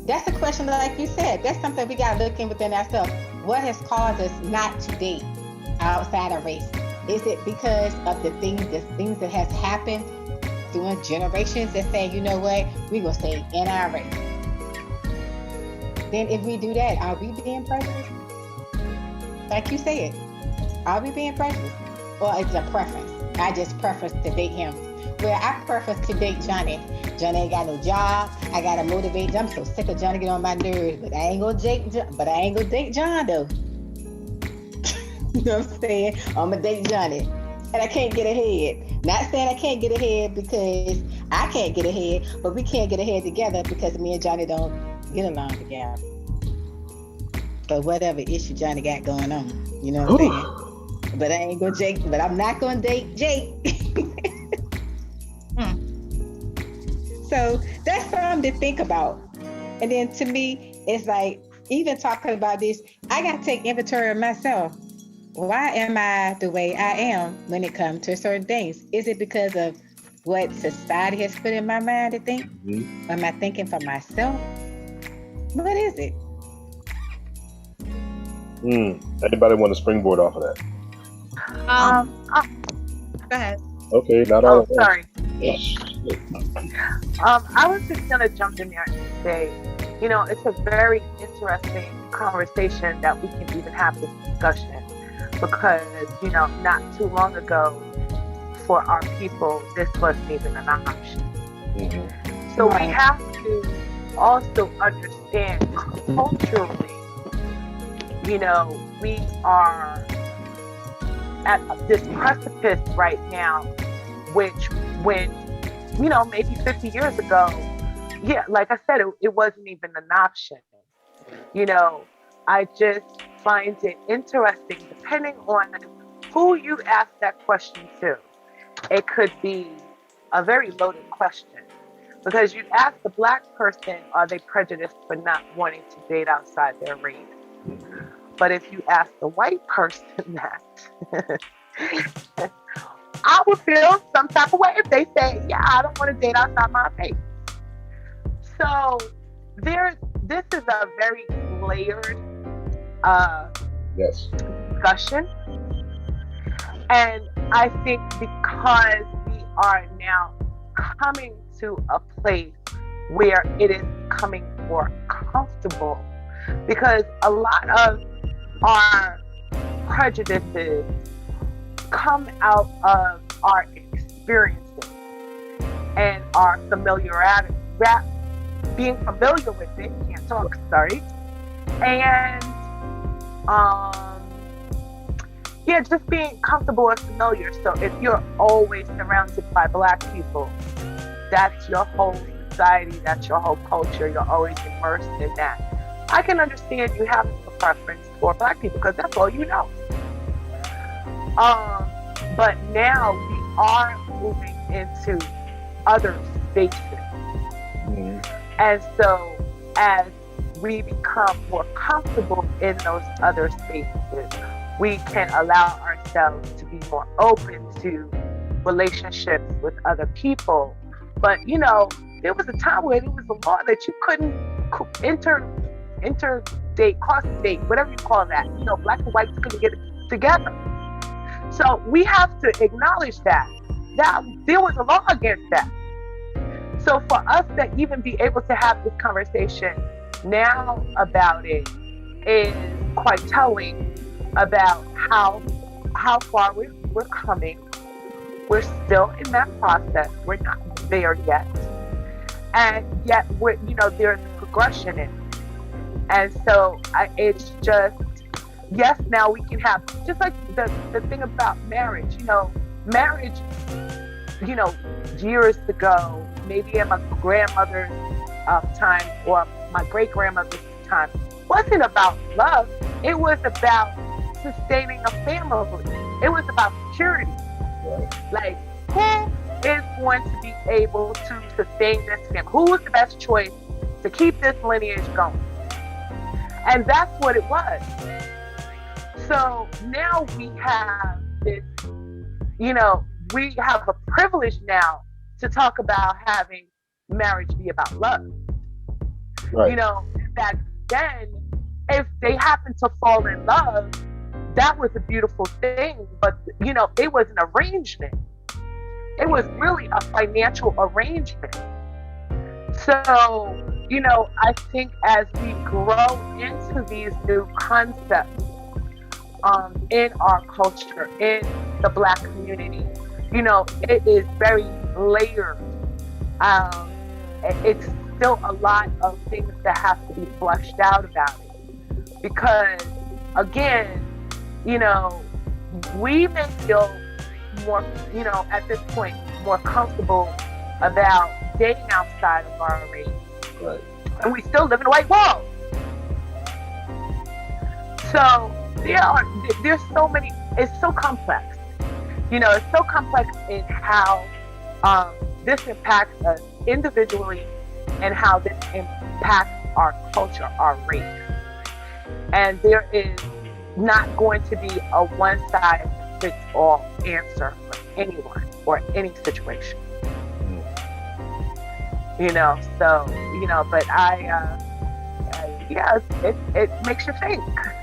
C: that's a question that, like you said, that's something we got to look in within ourselves. What has caused us not to date outside our race? Is it because of the things that has happened through generations that say, you know what, we're going to stay in our race? Then if we do that, are we being prejudiced? Like you said, are we being prejudiced? Or it's a preference? I just preference to date him. Well, I preference to date Johnny. Johnny ain't got no job. I gotta motivate him. I'm so sick of Johnny getting on my nerves, but I ain't gonna date John though. You know what I'm saying? I'm gonna date Johnny, and I can't get ahead. Not saying I can't get ahead because I can't get ahead, but we can't get ahead together because me and Johnny don't get along together. But whatever issue Johnny got going on, you know what I'm saying? But I ain't gonna Jake. But I'm not gonna date Jake. So that's something to think about. And then to me, it's like even talking about this, I gotta take inventory of myself. Why am I the way I am when it comes to certain things? Is it because of what society has put in my mind to think?
A: Mm-hmm.
C: Am I thinking for myself? What is it?
A: Anybody want to springboard off of that?
G: Go ahead.
A: Okay, not all.
D: Sorry. I was just gonna jump in there and say, it's a very interesting conversation that we can even have this discussion because, not too long ago for our people, this wasn't even an option. Mm-hmm. So we have to also understand culturally, we are at this precipice right now, which when, maybe 50 years ago, like I said, it wasn't even an option. I just find it interesting, depending on who you ask that question to. It could be a very loaded question because you ask the Black person, are they prejudiced for not wanting to date outside their race? But if you ask the white person that, I would feel some type of way if they say, yeah, I don't want to date outside my race. So this is a very layered discussion. And I think because we are now coming to a place where it is becoming more comfortable, because a lot of our prejudices come out of our experiences and our familiarity, being familiar with it, can't talk, sorry, and just being comfortable and familiar. So if you're always surrounded by Black people, that's your whole society, that's your whole culture, you're always immersed in that. I can understand you have a preference for Black people because that's all you know. But now we are moving into other spaces. Mm-hmm. And so as we become more comfortable in those other spaces, we can allow ourselves to be more open to relationships with other people. But, there was a time where there was a law that you couldn't interdate, cross-date, whatever you call that. Black and whites couldn't get together. So we have to acknowledge that there was a law against that. So for us to even be able to have this conversation now about it is quite telling about how far we're coming. We're still in that process. We're not there yet. And yet there's progression in it. And so it's just, yes, now we can have, just like the thing about marriage, marriage, years ago, maybe in my grandmother's time or my great-grandmother's time, wasn't about love. It was about sustaining a family. It was about security. Like, who is going to be able to sustain this family? Who is the best choice to keep this lineage going? And that's what it was. So now we have this, we have a privilege now to talk about having marriage be about love. Right. Back then, if they happened to fall in love, that was a beautiful thing. But, it was an arrangement. It was really a financial arrangement. So, I think as we grow into these new concepts in our culture, in the Black community, it is very layered. It's still a lot of things that have to be fleshed out about it. Because, again, we may feel more, at this point, more comfortable about dating outside of our race.
A: Right.
D: And we still live in a white world. So there's so many, it's so complex. It's so complex in how this impacts us individually and how this impacts our culture, our race. And there is not going to be a one-size-fits-all answer for anyone or any situation. But it makes you think.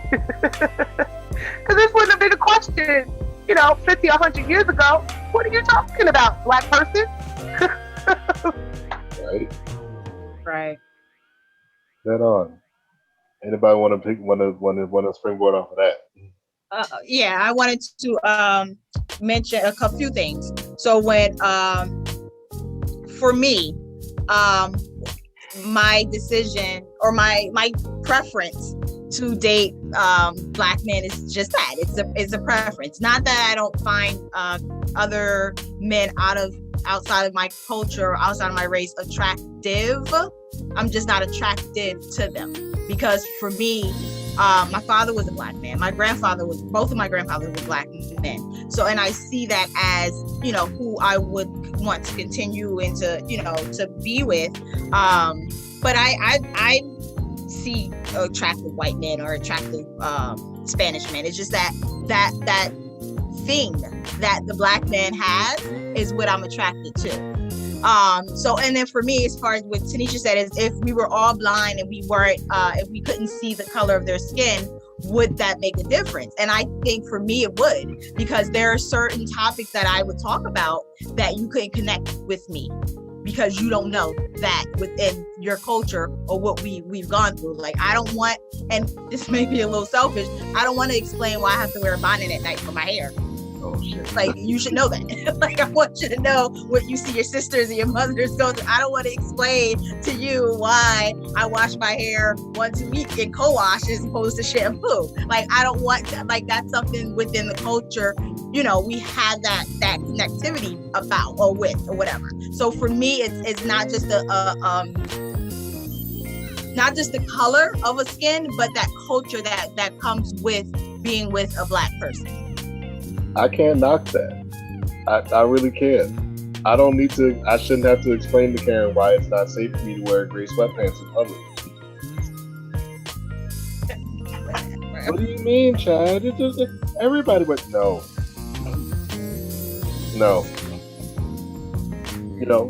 D: Because this wouldn't have been a question, 50, 100 years ago. What are you talking about, black person?
A: Right.
G: Right.
A: That on. Anybody want to springboard off of that?
G: Yeah, I wanted to mention a few things. So when, for me, my decision or my preference to date black men is just that. It's a preference. Not that I don't find other men outside of my culture, outside of my race attractive. I'm just not attractive to them, because for me, my father was a black man. Both of my grandfathers were black men. So, and I see that as, who I would want to continue and to be with. But I see attractive white men or attractive Spanish men. It's just that thing that the black man has is what I'm attracted to. So, and then for me, as far as what Tanisha said, is if we were all blind and we weren't, if we couldn't see the color of their skin, would that make a difference? And I think for me, it would, because there are certain topics that I would talk about that you couldn't connect with me, because you don't know that within your culture or what we've gone through. Like, I don't want, and this may be a little selfish, I don't want to explain why I have to wear a bonnet at night for my hair.
A: Oh shit.
G: Like, you should know that. Like, I want you to know what you see your sisters and your mothers go through. I don't want to explain to you why I wash my hair once a week in co-wash as opposed to shampoo. Like, I don't want to, like, that's something within the culture, we have that connectivity about or with or whatever. So for me, it's not just not just the color of a skin, but that culture that comes with being with a black person.
A: I can't knock that. I really can't. I shouldn't have to explain to Karen why it's not safe for me to wear gray sweatpants in public. What do you mean, Chad? Everybody went, no.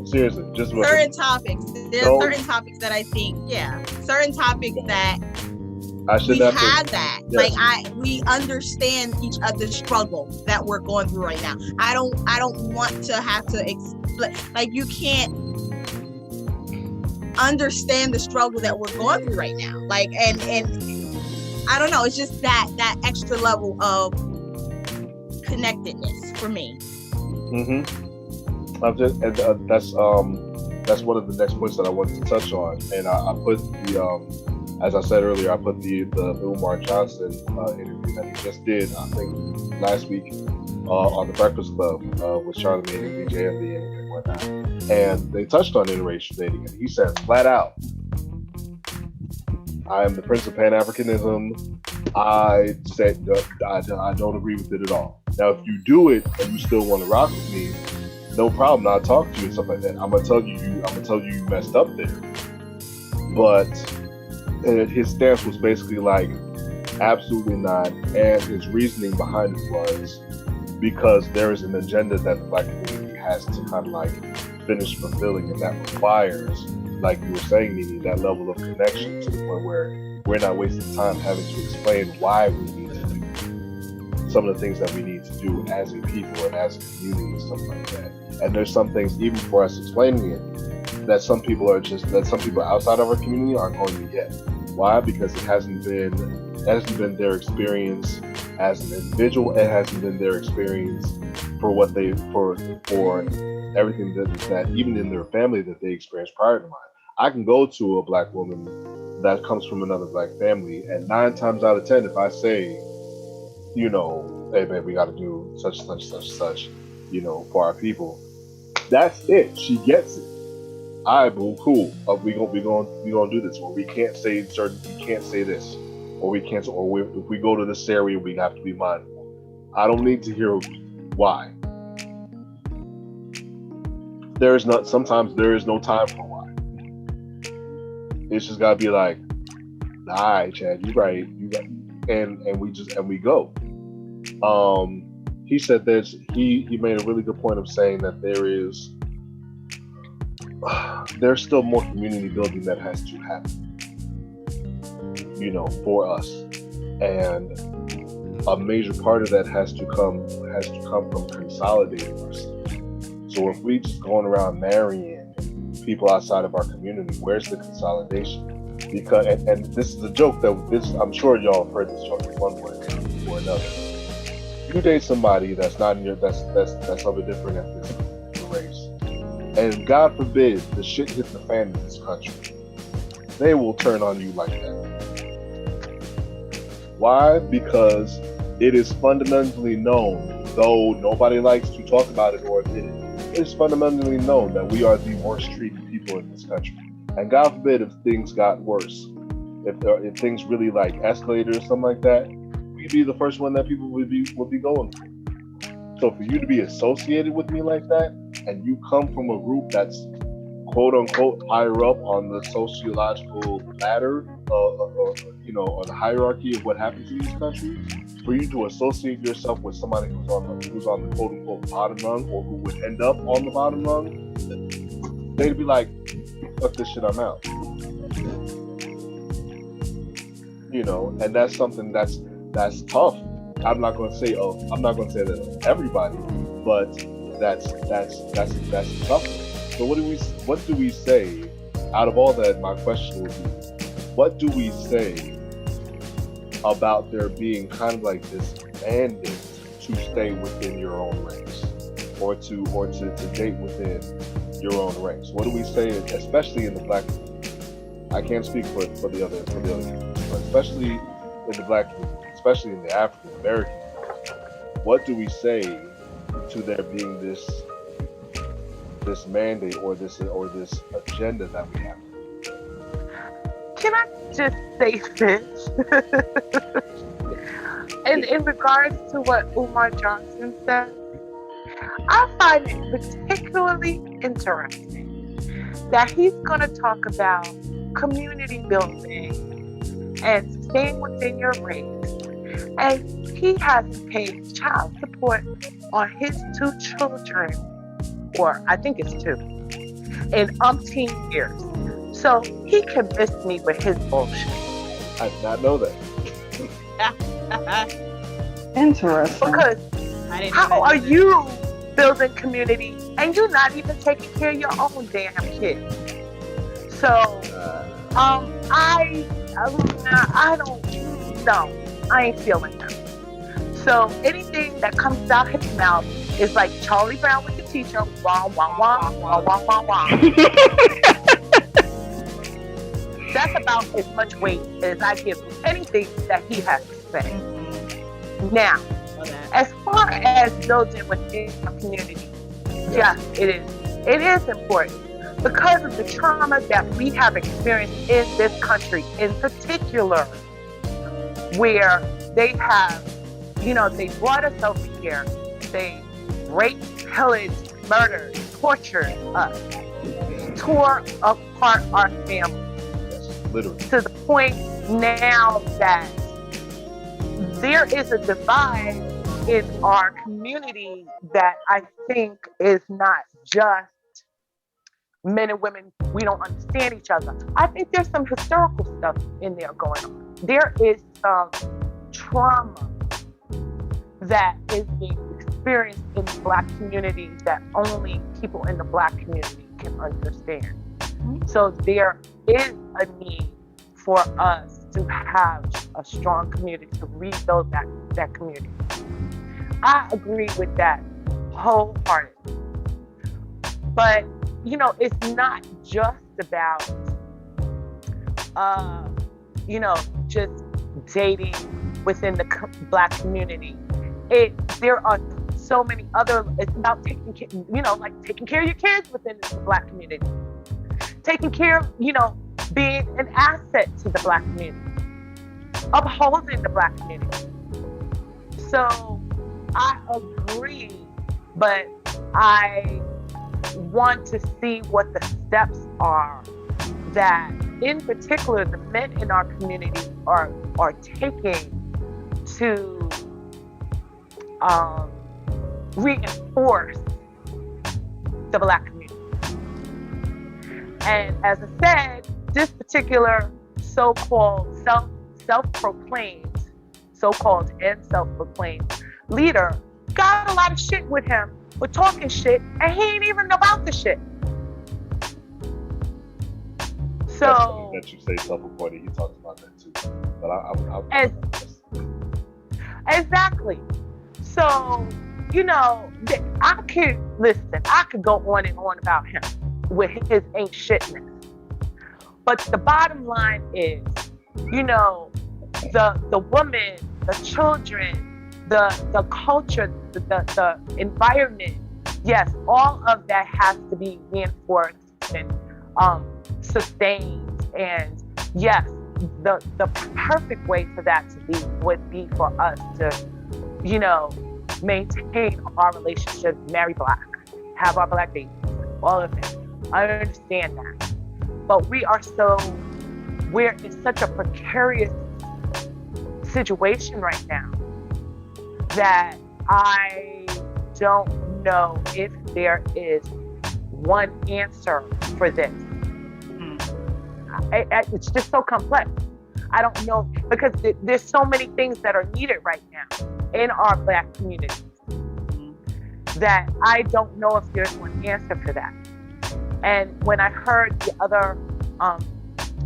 A: Seriously, just
G: certain topics. There are certain topics that I think, certain topics that we have that. Yes. Like, we understand each other's struggle that we're going through right now. I don't want to have to explain. Like, you can't understand the struggle that we're going through right now. Like, and I don't know. It's just that extra level of connectedness for me.
A: Mm-hmm. That's one of the next points that I wanted to touch on, and I put the as I said earlier, I put the Umar Johnson interview that he just did, I think last week, on the Breakfast Club with Charlamagne and BJMB and whatnot, and they touched on interracial dating, and he said flat out, I am the Prince of Pan-Africanism. I said I don't agree with it at all. Now, if you do it and you still want to rock with me, no problem. I'll talk to you and stuff like that. I'm gonna tell you you messed up there. But his stance was basically like, absolutely not. And his reasoning behind it was because there is an agenda that the black community has to kind of like finish fulfilling, and that requires, like you were saying, Nene, that level of connection to the point where we're not wasting time having to explain why we need to do some of the things that we need to do as a people and as a community and stuff like that. And there's some things, even for us explaining it, that some people outside of our community aren't going to get. Why? Because it hasn't been their experience as an individual. It hasn't been their experience for everything that even in their family that they experienced prior to mine. I can go to a black woman that comes from another black family, and 9 times out of 10, if I say, hey man, we got to do such, for our people, That's it. She gets it. All right, boo, cool. We gonna do this. Or we can't say certain. We can't say this, or we can't. If we go to this area, we have to be mindful. I don't need to hear why. There is not. Sometimes there is no time for why. It's just gotta be like, all right, Chad, you right, and we go. He said he made a really good point of saying that there's still more community building that has to happen, for us, and a major part of that has to come from consolidating ourselves. So if we just going around marrying people outside of our community, where's the consolidation? Because and this is a joke I'm sure y'all have heard this joke in one way or another. You date somebody that's not in that's of a different ethnicity, race, and God forbid the shit hit the fan in this country, they will turn on you like that. Why? Because it is fundamentally known, though nobody likes to talk about it or admit it, it is fundamentally known that we are the worst treated people in this country. And God forbid if things got worse, if things really like escalated or something like that, we'd be the first one that people would be going for. So for you to be associated with me like that, and you come from a group that's quote unquote higher up on the sociological ladder, on the hierarchy of what happens in this country, for you to associate yourself with somebody who's on the quote unquote bottom rung, or who would end up on the bottom rung, they'd be like, fuck this shit, I'm out. And that's something that's tough. I'm not going to say that of everybody, but that's tough. So what do we say? Out of all that, my question would be, what do we say about there being kind of like this mandate to stay within your own race, or to date within your own race? What do we say, especially in the black community? I can't speak for the other communities, but especially in the black community, especially in the African American community, what do we say to there being this mandate or this agenda that we have?
D: Can I just say this? in regards to what Umar Johnson said, I find it particularly interesting that he's going to talk about community building and staying within your race, and he hasn't paid child support on his 2 children, or I think it's 2, in umpteen years. So he can miss me with his bullshit.
A: I did not know that.
E: Interesting.
D: Because how are you building community and you're not even taking care of your own damn kids? So I don't know. I ain't feeling that. So anything that comes out his mouth is like Charlie Brown with the teacher. Wah, wah, wah, wah, wah, wah, wah. That's about as much weight as I give anything that he has to say. Now, as far as building within a community, yes, it is important because of the trauma that we have experienced in this country, in particular, where they have, they brought us over here, they raped, pillaged, murdered, tortured us, tore apart our families.
A: Literally.
D: To the point now that there is a divide in our community that I think is not just men and women, we don't understand each other. I think there's some historical stuff in there going on. There is some trauma that is being experienced in the Black community that only people in the Black community can understand. So there is a need for us to have a strong community, to rebuild that community. I agree with that wholeheartedly. But, it's not just about, just dating within the Black community. There are so many other, it's about taking care of your kids within the Black community. Taking care of, being an asset to the Black community. Upholding the Black community. So I agree, but I want to see what the steps are that, in particular, the men in our community are taking to reinforce the Black community. And as I said, this particular so-called self-proclaimed leader got a lot of shit with him for talking shit, and he ain't even about the shit. So
A: that you say self-appointed, he talks about that too. But
D: exactly. So, I could go on and on about him with his ain't shitness. But the bottom line is, the woman, the children, the culture, the environment, yes, all of that has to be reinforced and sustained. And yes, the perfect way for that to be would be for us to, maintain our relationship, marry Black, have our Black babies, all of that. I understand that. But we're in such a precarious situation right now that I don't know if there is one answer for this. It's just so complex. I don't know, because there's so many things that are needed right now in our Black communities that I don't know if there's one answer for that. And when I heard the other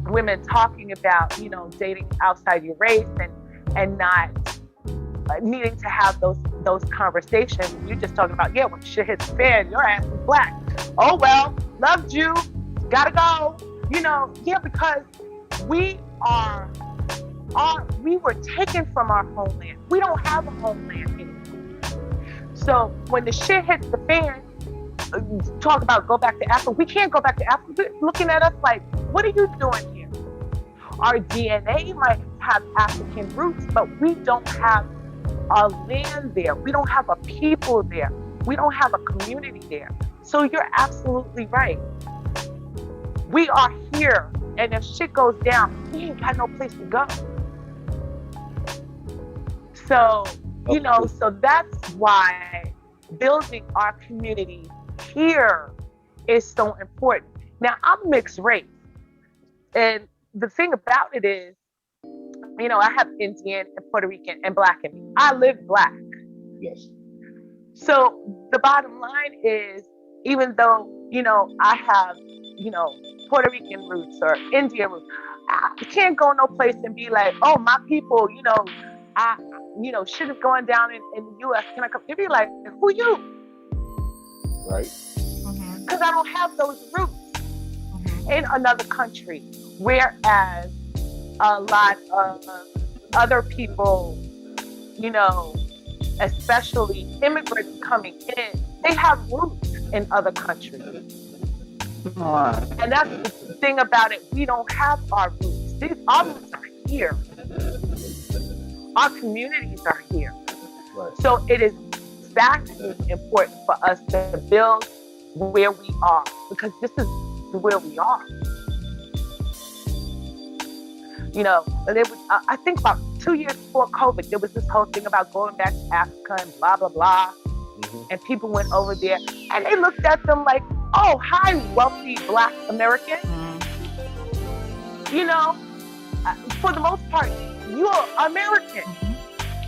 D: women talking about, dating outside your race and not needing to have those conversations, you're just talking about, when shit hits the fan, your ass is Black. Oh well, loved you, gotta go. Because we were taken from our homeland. We don't have a homeland anymore. So when the shit hits the fan, talk about go back to Africa. We can't go back to Africa. They're looking at us like, what are you doing here? Our DNA might have African roots, but we don't have a land there. We don't have a people there. We don't have a community there. So you're absolutely right. We are here, and if shit goes down, we ain't got no place to go. So, so that's why building our community here is so important. Now, I'm mixed race, and the thing about it is, I have Indian and Puerto Rican and Black in me. I live Black.
A: Yes.
D: So the bottom line is, even though, I have, Puerto Rican roots or Indian roots, I can't go no place and be like, oh, my people, shit is going down in the U.S. Can I come? They'd be like, who you?
A: Right.
D: Because I don't have those roots in another country. Whereas a lot of other people, especially immigrants coming in, they have roots in other countries. And that's the thing about it. We don't have our roots. Our roots are here. Our communities are here.
A: Right.
D: So it is vastly important for us to build where we are, because this is where we are. And I think about 2 years before COVID, there was this whole thing about going back to Africa and blah, blah, blah. And people went over there and they looked at them like, oh, hi, wealthy Black American. For the most part, you're American.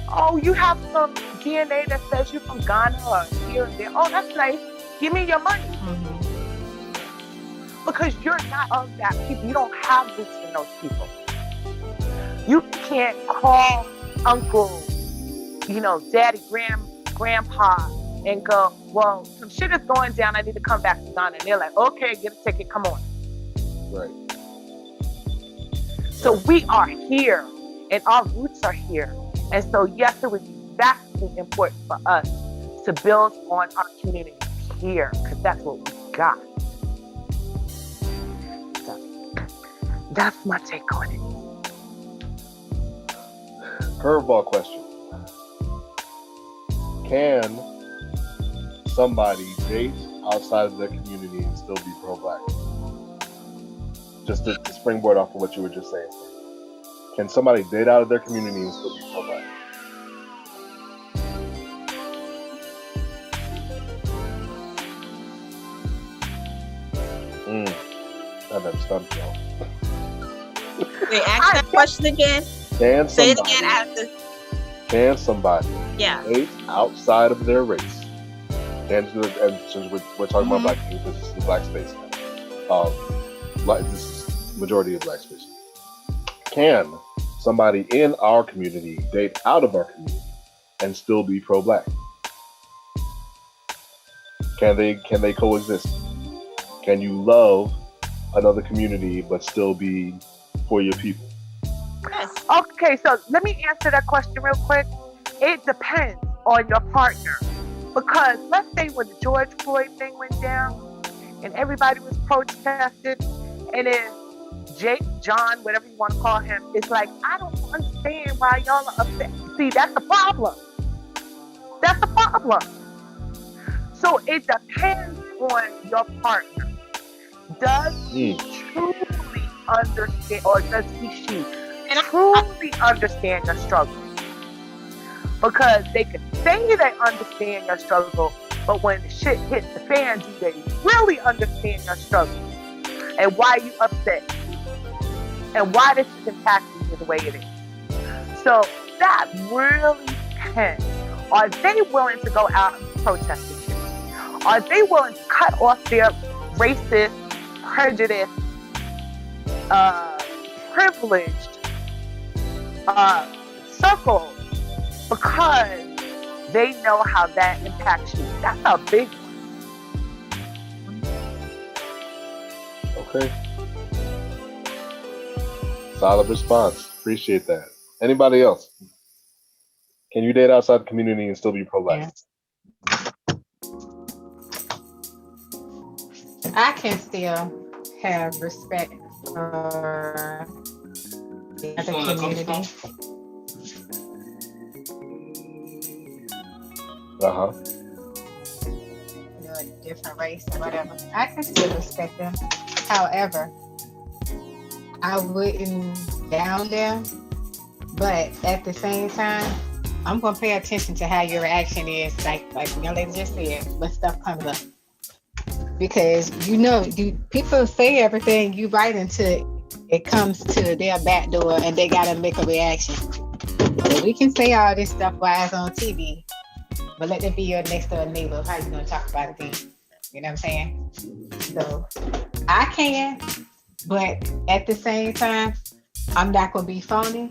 D: Oh, you have some DNA that says you're from Ghana or here and there. Oh, that's nice. Give me your money. Because you're not of that people. You don't have roots in those people. You can't call uncle, daddy, grandpa, and go, well, some shit is going down. I need to come back to Ghana. And they're like, okay, get a ticket. Come on.
A: Right.
D: So we are here, and our roots are here. And so, yes, it would be vastly important for us to build on our community here, because that's what we got. So, that's my take on it.
A: Curveball question. Can somebody date outside of their community and still be pro-black? Just to springboard off of what you were just saying. Can somebody date out of their community and still be pro-black? That never stumped y'all.
G: Wait, ask that question again.
A: Can
G: Say it
A: somebody,
G: again after.
A: can somebody
G: Yeah.
A: date outside of their race? And since we're talking about black people, this is the black space. This is majority of black space. Can somebody in our community date out of our community and still be pro-black? Can they coexist? Can you love another community but still be for your people?
D: Okay, so let me answer that question real quick. It depends on your partner. Because let's say when the George Floyd thing went down and everybody was protesting, and then Jake, John, whatever you want to call him, it's like, I don't understand why y'all are upset. See, that's the problem. That's the problem. So it depends on your partner. Does he truly understand, or does she truly understand your struggle? Because they can say they understand your struggle, but when the shit hits the fan, do they really understand your struggle? And why you upset? And why this is impacting you the way it is? So that really depends. Are they willing to go out and protest this shit? Are they willing to cut off their racist, prejudiced, privileged circle because they know how that impacts you? That's a big one.
A: Okay. Solid response. Appreciate that. Anybody else? Can you date outside the community and still be pro-black?
C: Yeah. I can still have respect for the other community. Different race or whatever. I can still respect them. However, I wouldn't down them, but at the same time, I'm gonna pay attention to how your reaction is. Like the young lady just said, when stuff comes up, because people say everything you write until it comes to their back door and they gotta make a reaction. So we can say all this stuff while it's on TV, but let it be your next door neighbor. How you gonna talk about it then? You know what I'm saying? So I can, but at the same time, I'm not gonna be phony.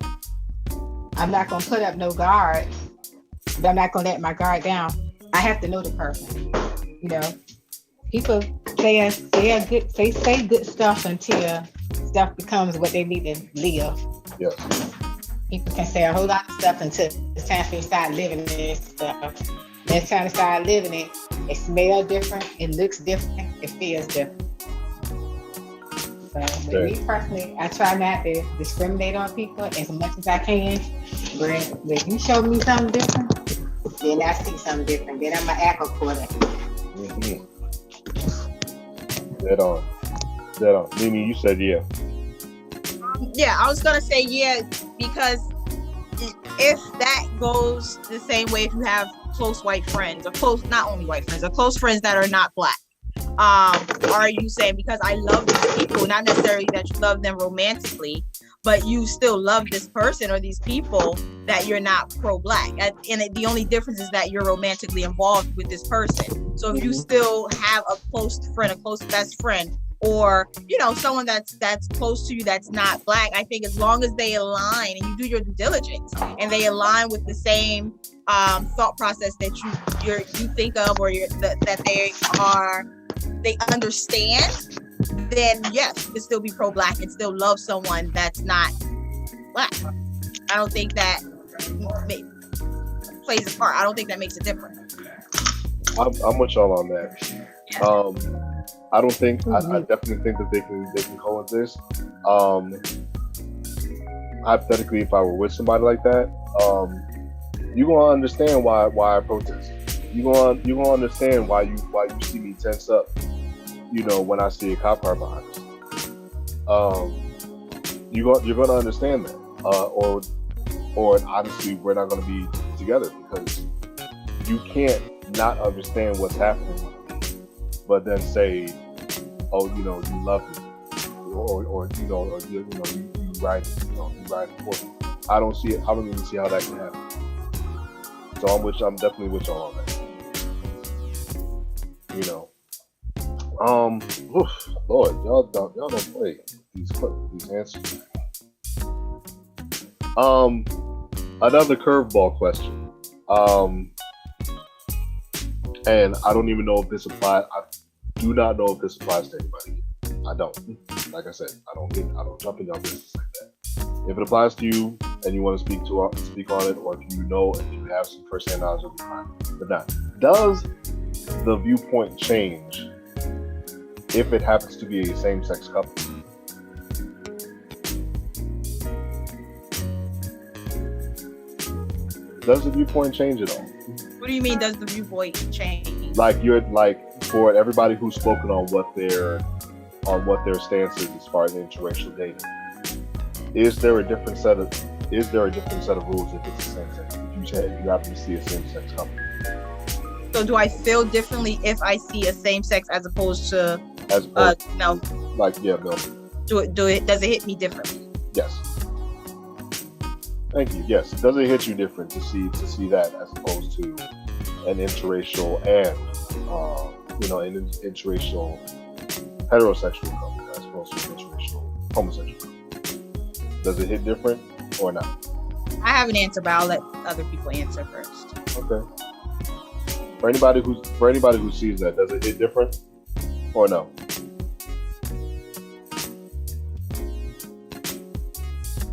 C: I'm not gonna put up no guard, but I'm not gonna let my guard down. I have to know the person. You know, people say good stuff until stuff becomes what they need to live.
A: Yeah.
C: People can say a whole lot of stuff until it's time for you to start living this stuff. It's time to start living it. It smells different. It looks different. It feels different. So, with me personally, I try not to discriminate on people as much as I can. But when you show me something different, then I see something different. Then I'm going to act accordingly.
A: Dead on. Nene, you said yeah.
G: Yeah, I was going to say yeah, because if that goes the same way, if you have close white friends, or not only white friends, or close friends that are not black, are you saying because I love these people, not necessarily that you love them romantically, but you still love this person or these people, that you're not pro-black? And the only difference is that you're romantically involved with this person. So if you still have a close friend, a close best friend, or someone that's close to you that's not black, I think as long as they align and you do your due diligence and they align with the same thought process that you think of, or that they understand, then yes, you can still be pro-black and still love someone that's not black. I don't think that plays a part. I don't think that makes a difference.
A: I'm with y'all on that. I don't think I definitely think that they can coexist. Hypothetically, if I were with somebody like that, you gonna understand why I protest. You gonna understand why you see me tense up. When I see a cop car behind us. You're gonna understand that. Or honestly, we're not gonna be together because you can't not understand what's happening, but then say, "Oh, you love me," or you ride for me. I don't see it. I don't even see how that can happen. So I'm definitely with y'all on that. Lord, y'all don't play these answers. Another curveball question. And I don't even know if this applies. I do not know if this applies to anybody. I don't. Like I said, I don't jump in your business like that. If it applies to you and you want to speak on it, or if you know and you have some first-hand knowledge of it, fine. But not. Does the viewpoint change if it happens to be a same-sex couple? Does the viewpoint change at all?
G: What do you mean? Does the viewpoint change?
A: Like for everybody who's spoken on what their stance is as far as interracial dating, is there a different set of rules if it's the same sex? If you happen to see a same sex couple.
G: So do I feel differently if I see a same sex as opposed to no?
A: Like no.
G: Does it hit me differently?
A: Yes. Thank you. Yes. Does it hit you different to see that as opposed to an interracial and an interracial heterosexual couple as opposed to an interracial homosexual couple? Does it hit different or not?
G: I have an answer, but I'll let other people answer first.
A: Okay. For anybody who sees that, does it hit different or no?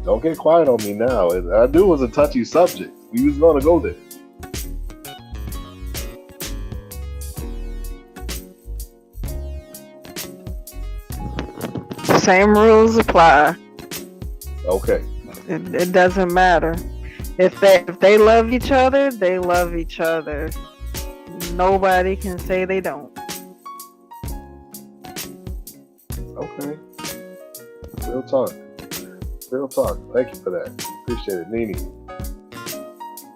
A: Don't get quiet on me now. I knew it was a touchy subject. We was going to go there.
E: Same rules apply.
A: Okay.
E: It doesn't matter. If they love each other, they love each other. Nobody can say they don't.
A: Okay. Real talk. Thank you for that. Appreciate it, Nene.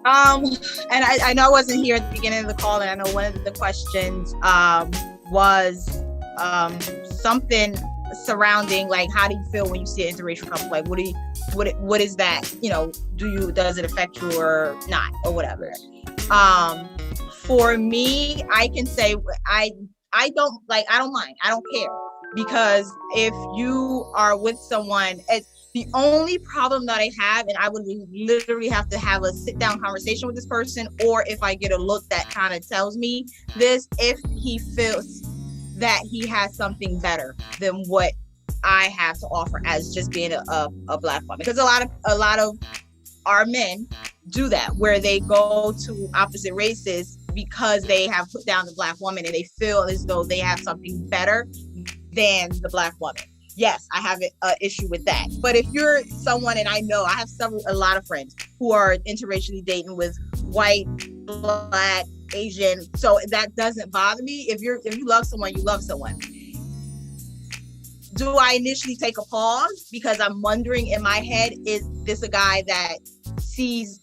G: And I know I wasn't here at the beginning of the call, and I know one of the questions was something surrounding like, how do you feel when you see an interracial couple? Like, what is that? Does it affect you or not or whatever? For me, I can say I don't mind. I don't care, because if you are with someone, the only problem that I have, and I would literally have to have a sit down conversation with this person, or if I get a look that kind of tells me this, if he feels that he has something better than what I have to offer as just being a Black woman. Because a lot of our men do that, where they go to opposite races because they have put down the Black woman and they feel as though they have something better than the Black woman. Yes, I have an issue with that. But if you're someone, and I know I have a lot of friends who are interracially dating with white, Black, Asian, so that doesn't bother me. If you love someone, you love someone. Do I initially take a pause because I'm wondering in my head, is this a guy that sees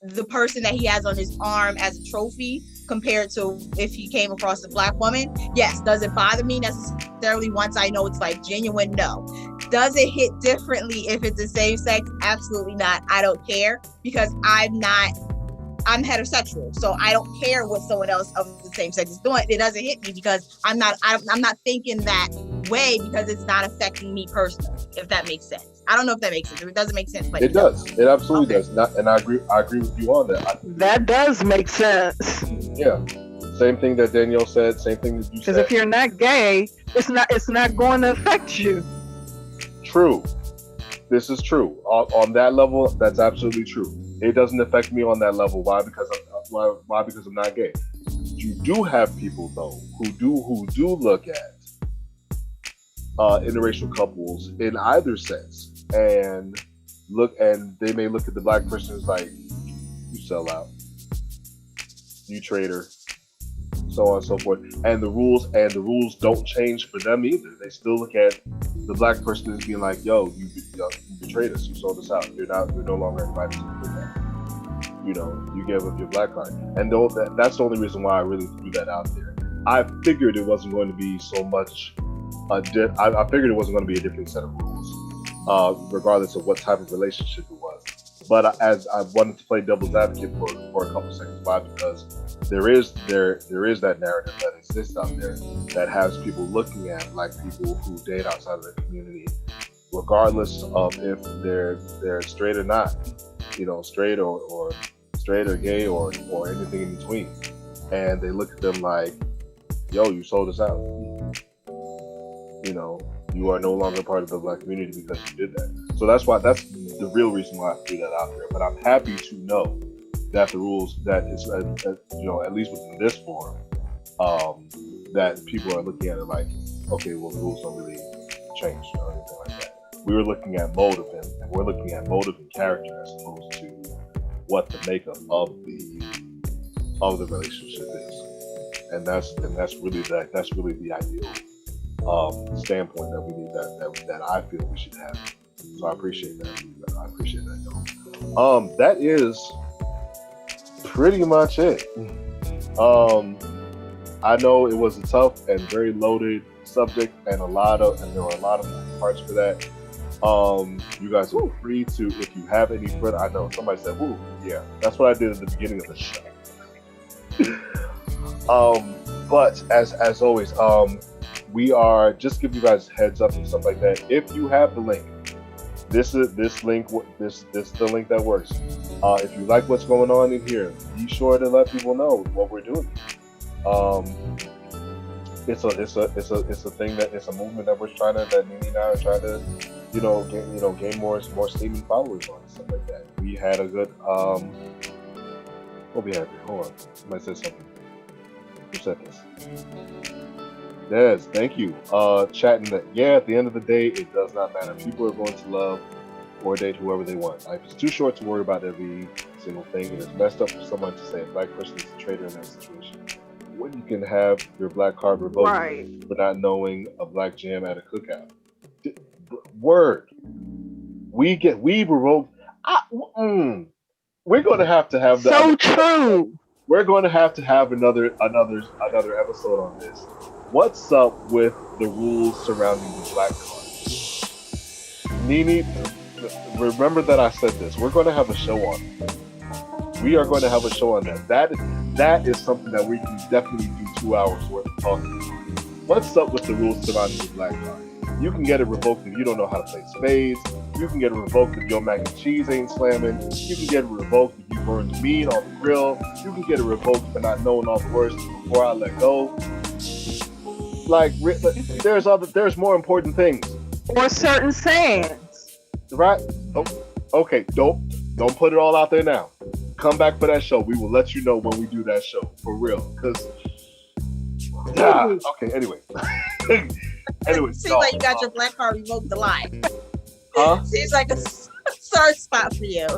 G: the person that he has on his arm as a trophy compared to if he came across a Black woman? Yes. Does it bother me necessarily once I know it's like genuine? No. Does it hit differently if it's the same sex? Absolutely not. I don't care, because I'm heterosexual, so I don't care what someone else of the same sex is doing. It doesn't hit me because I'm not thinking that way, because it's not affecting me personally, if that makes sense. I don't know if that makes sense. If it doesn't make sense, but
A: it does. It absolutely does. And I agree with you on that.
E: That does make sense.
A: Yeah. Same thing that Danielle said. Same thing that you said.
E: Because if you're not gay, it's not going to affect you.
A: True. This is true. On that level, that's absolutely true. It doesn't affect me on that level. Why? Because I'm not gay. you do have people though who do look at interracial couples in either sense, and they may look at the black person as like, you sell out, you traitor, so on and so forth. And the rules don't change for them either. They still look at the black person as being like, yo, you betrayed us, you sold us out, you're no longer invited to the cookout. You know, you gave up your black card. And that's the only reason why I really threw that out there. I figured it wasn't going to be so much I figured it wasn't going to be a different set of rules, regardless of what type of relationship it was. But as I wanted to play devil's advocate for a couple seconds, why? Because there is that narrative that exists out there that has people looking at black people who date outside of their community, regardless of if they're straight or not, you know, straight or gay or anything in between, and they look at them like, yo, you sold us out. You know, you are no longer part of the black community because you did that. So that's the real reason why I threw that out there. But I'm happy to know that the rules that is, you know, at least within this forum, that people are looking at it like, okay, well, the rules don't really change or anything like that. We were looking at motive, and we're looking at motive and character as opposed to what the makeup of the relationship is, and that's really the ideal standpoint that we need, that I feel we should have. So I appreciate that. That is pretty much it. I know it was a tough and very loaded subject, and there were a lot of moving parts for that. You guys are free to, if you have any further. I know somebody said, "Ooh, yeah," that's what I did at the beginning of the show. But as always, we are just give you guys heads up and stuff like that. If you have the link, this is the link that works. If you like what's going on in here, be sure to let people know what we're doing. It's a thing it's a movement that Nene and I are trying to, gain more statement followers on and stuff like that. We had a good what we have here. Hold on, somebody said something. Who said this? Des, thank you. Chatting that, yeah, at the end of the day, it does not matter. People are going to love or date whoever they want. Life is too short to worry about every single thing. It is messed up for someone to say a black person is a traitor in that situation. When you can have your black card revoked for not knowing a black jam at a cookout. Word. We revoked. We're going to have that.
E: So true.
A: We're going to have another episode on this. What's up with the rules surrounding the black card? Nene, remember that I said this. We're going to have a show on it. We are going to have a show on that. That is something that we can definitely do 2 hours worth of talking about. What's up with the rules surrounding the black card? You can get it revoked if you don't know how to play spades. You can get it revoked if your mac and cheese ain't slamming. You can get it revoked if you burned meat on the grill. You can get it revoked for not knowing all the words before I let go. Like, there's more important things.
E: Or certain sayings.
A: Right? Oh, okay, don't put it all out there now. Come back for that show. We will let you know when we do that show. For real. Because, okay, anyway.
G: Seems like you got your black card revoked a lot.
A: Huh?
G: Seems like a sore spot for you.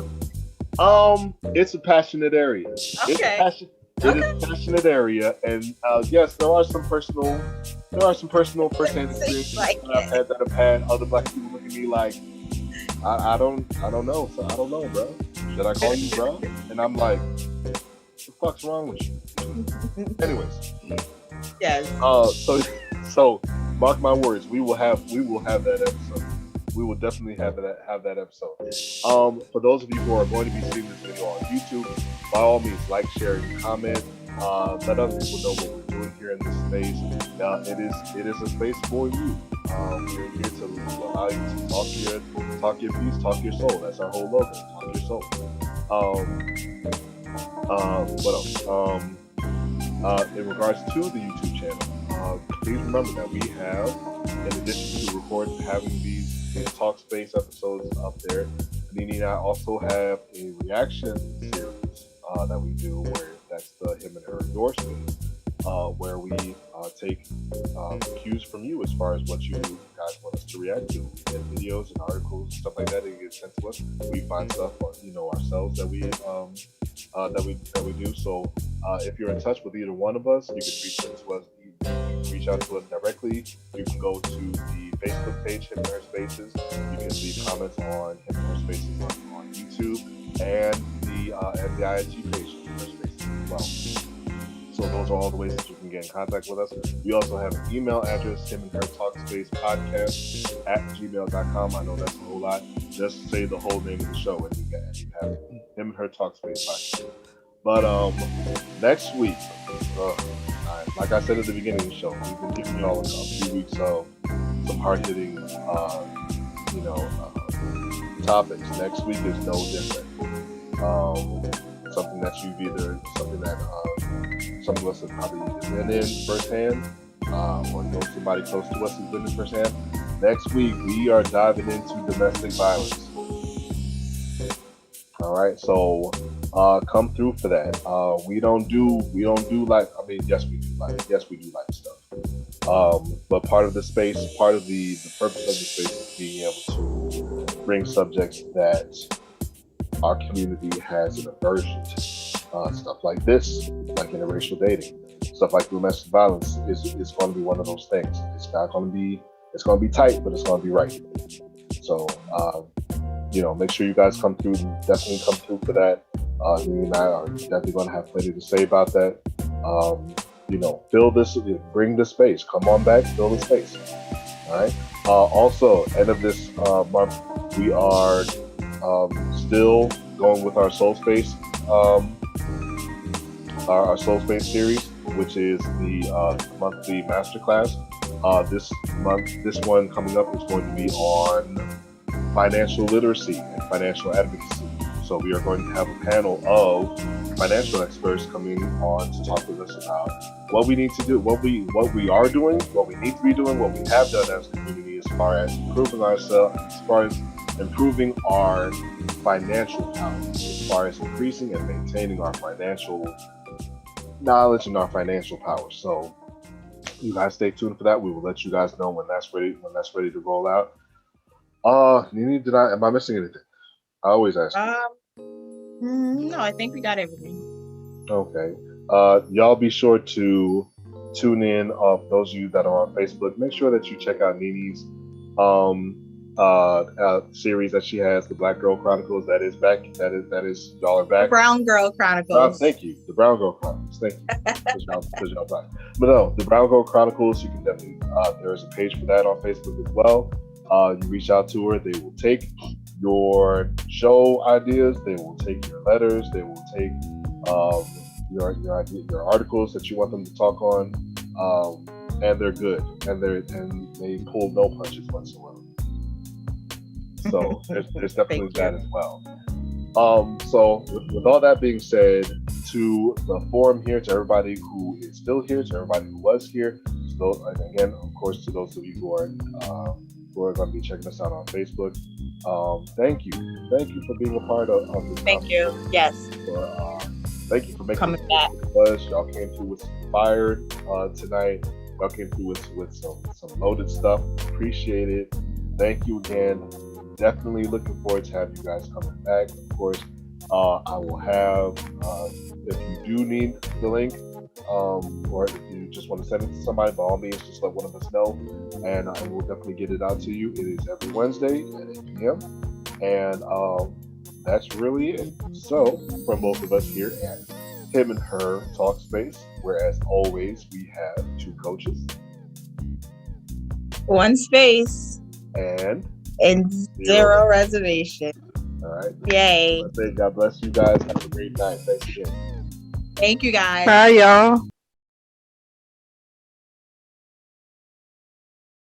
A: It's a passionate area.
G: Okay.
A: It is a passionate area, and yes, there are some personal first-hand experiences that I've had other black people look at me like, I don't know, so I don't know, bro. Should I call you bro? And I'm like, what the fuck's wrong with you? Anyways.
G: Yes.
A: So mark my words, we will have that episode. We will definitely have that episode. For those of you who are going to be seeing this video on YouTube, by all means, like, share, and comment. Let other people know what we're doing here in this space. It is a space for you. We're here to allow you to talk your piece, talk your soul. That's our whole logo. Talk your soul. What else? In regards to the YouTube channel, please remember that we have, in addition to having these TalkSpace episodes up there, Nene and I also have a reaction series that we do where That's the Him and Her Your Space, where we take cues from you as far as what you guys want us to react to. We get videos and articles, stuff like that, that get sent to us. We find stuff, ourselves that we do. So if you're in touch with either one of us, you can reach out to us directly. You can go to the Facebook page, Him and Her Spaces. You can leave comments on Him and Her Spaces on YouTube, and the IIT page, Him and Her Spaces as well. So those are all the ways that you can get in contact with us. We also have an email address, Him and Her TalkSpace podcast @gmail.com. I know that's a whole lot. Just say the whole name of the show and you have Him and Her TalkSpace podcast. But next week, like I said at the beginning of the show, we've been giving you all a few weeks of some hard-hitting, topics. Next week is no different. Something that some of us have probably been in firsthand, or know somebody close to us has been in firsthand. Next week, we are diving into domestic violence. All right, so come through for that. We don't do like, yes we do like stuff. But part of the space, part of the purpose of the space is being able to bring subjects that our community has an aversion to. Stuff like this, like interracial dating, stuff like domestic violence is going to be one of those things. It's going to be tight, but it's going to be right. So, make sure you guys come through. Definitely come through for that. Me and I are definitely going to have plenty to say about that. Bring the space. Come on back, fill the space. All right. Also, end of this month, we are still going with our Soul Space. Our Soul Space series, which is the monthly masterclass. This one coming up is going to be on financial literacy and financial advocacy. So we are going to have a panel of financial experts coming on to talk with us about what we need to do, what we are doing, what we need to be doing, what we have done as a community as far as improving ourselves, as far as improving our financial power, as far as increasing and maintaining our financial knowledge and our financial power. So you guys stay tuned for that. We will let you guys know when that's ready to roll out. Nene, am I missing anything? I always ask you.
G: No, I think we got everything.
A: Okay. Y'all be sure to tune in. Those of you that are on Facebook, make sure that you check out Nene's series that she has, the Black Girl Chronicles. That is back. That is y'all are back.
G: The Brown Girl Chronicles.
A: Thank you. The Brown Girl Chronicles. Thank you. Because y'all back. But no, the Brown Girl Chronicles. You can definitely. There's a page for that on Facebook as well. You reach out to her. They will take your show ideas. They will take your letters. They will take your articles that you want them to talk on. And they're good. And they pull no punches whatsoever. So there's definitely that as well. So with all that being said, to the forum here, to everybody who is still here, to everybody who was here, and again, of course, to those of you who are going to be checking us out on Facebook, thank you for being a part of this.
G: Thank you. Yes.
A: Thank you for making
G: coming back.
A: Y'all came through with some fire tonight. Y'all came through with some loaded stuff. Appreciate it. Thank you again. Definitely looking forward to having you guys coming back. Of course, I will have, if you do need the link, or if you just want to send it to somebody, by all means, just let one of us know, and I will definitely get it out to you. It is every Wednesday at 8 p.m. And that's really it. So, from both of us here at Him and Her TalkSpace, where as always, we have two coaches.
G: One space.
A: And
G: zero reservation.
A: All right.
G: Yay.
A: God bless you guys. Have a great night. Thanks again.
G: Thank you guys.
E: Bye, y'all.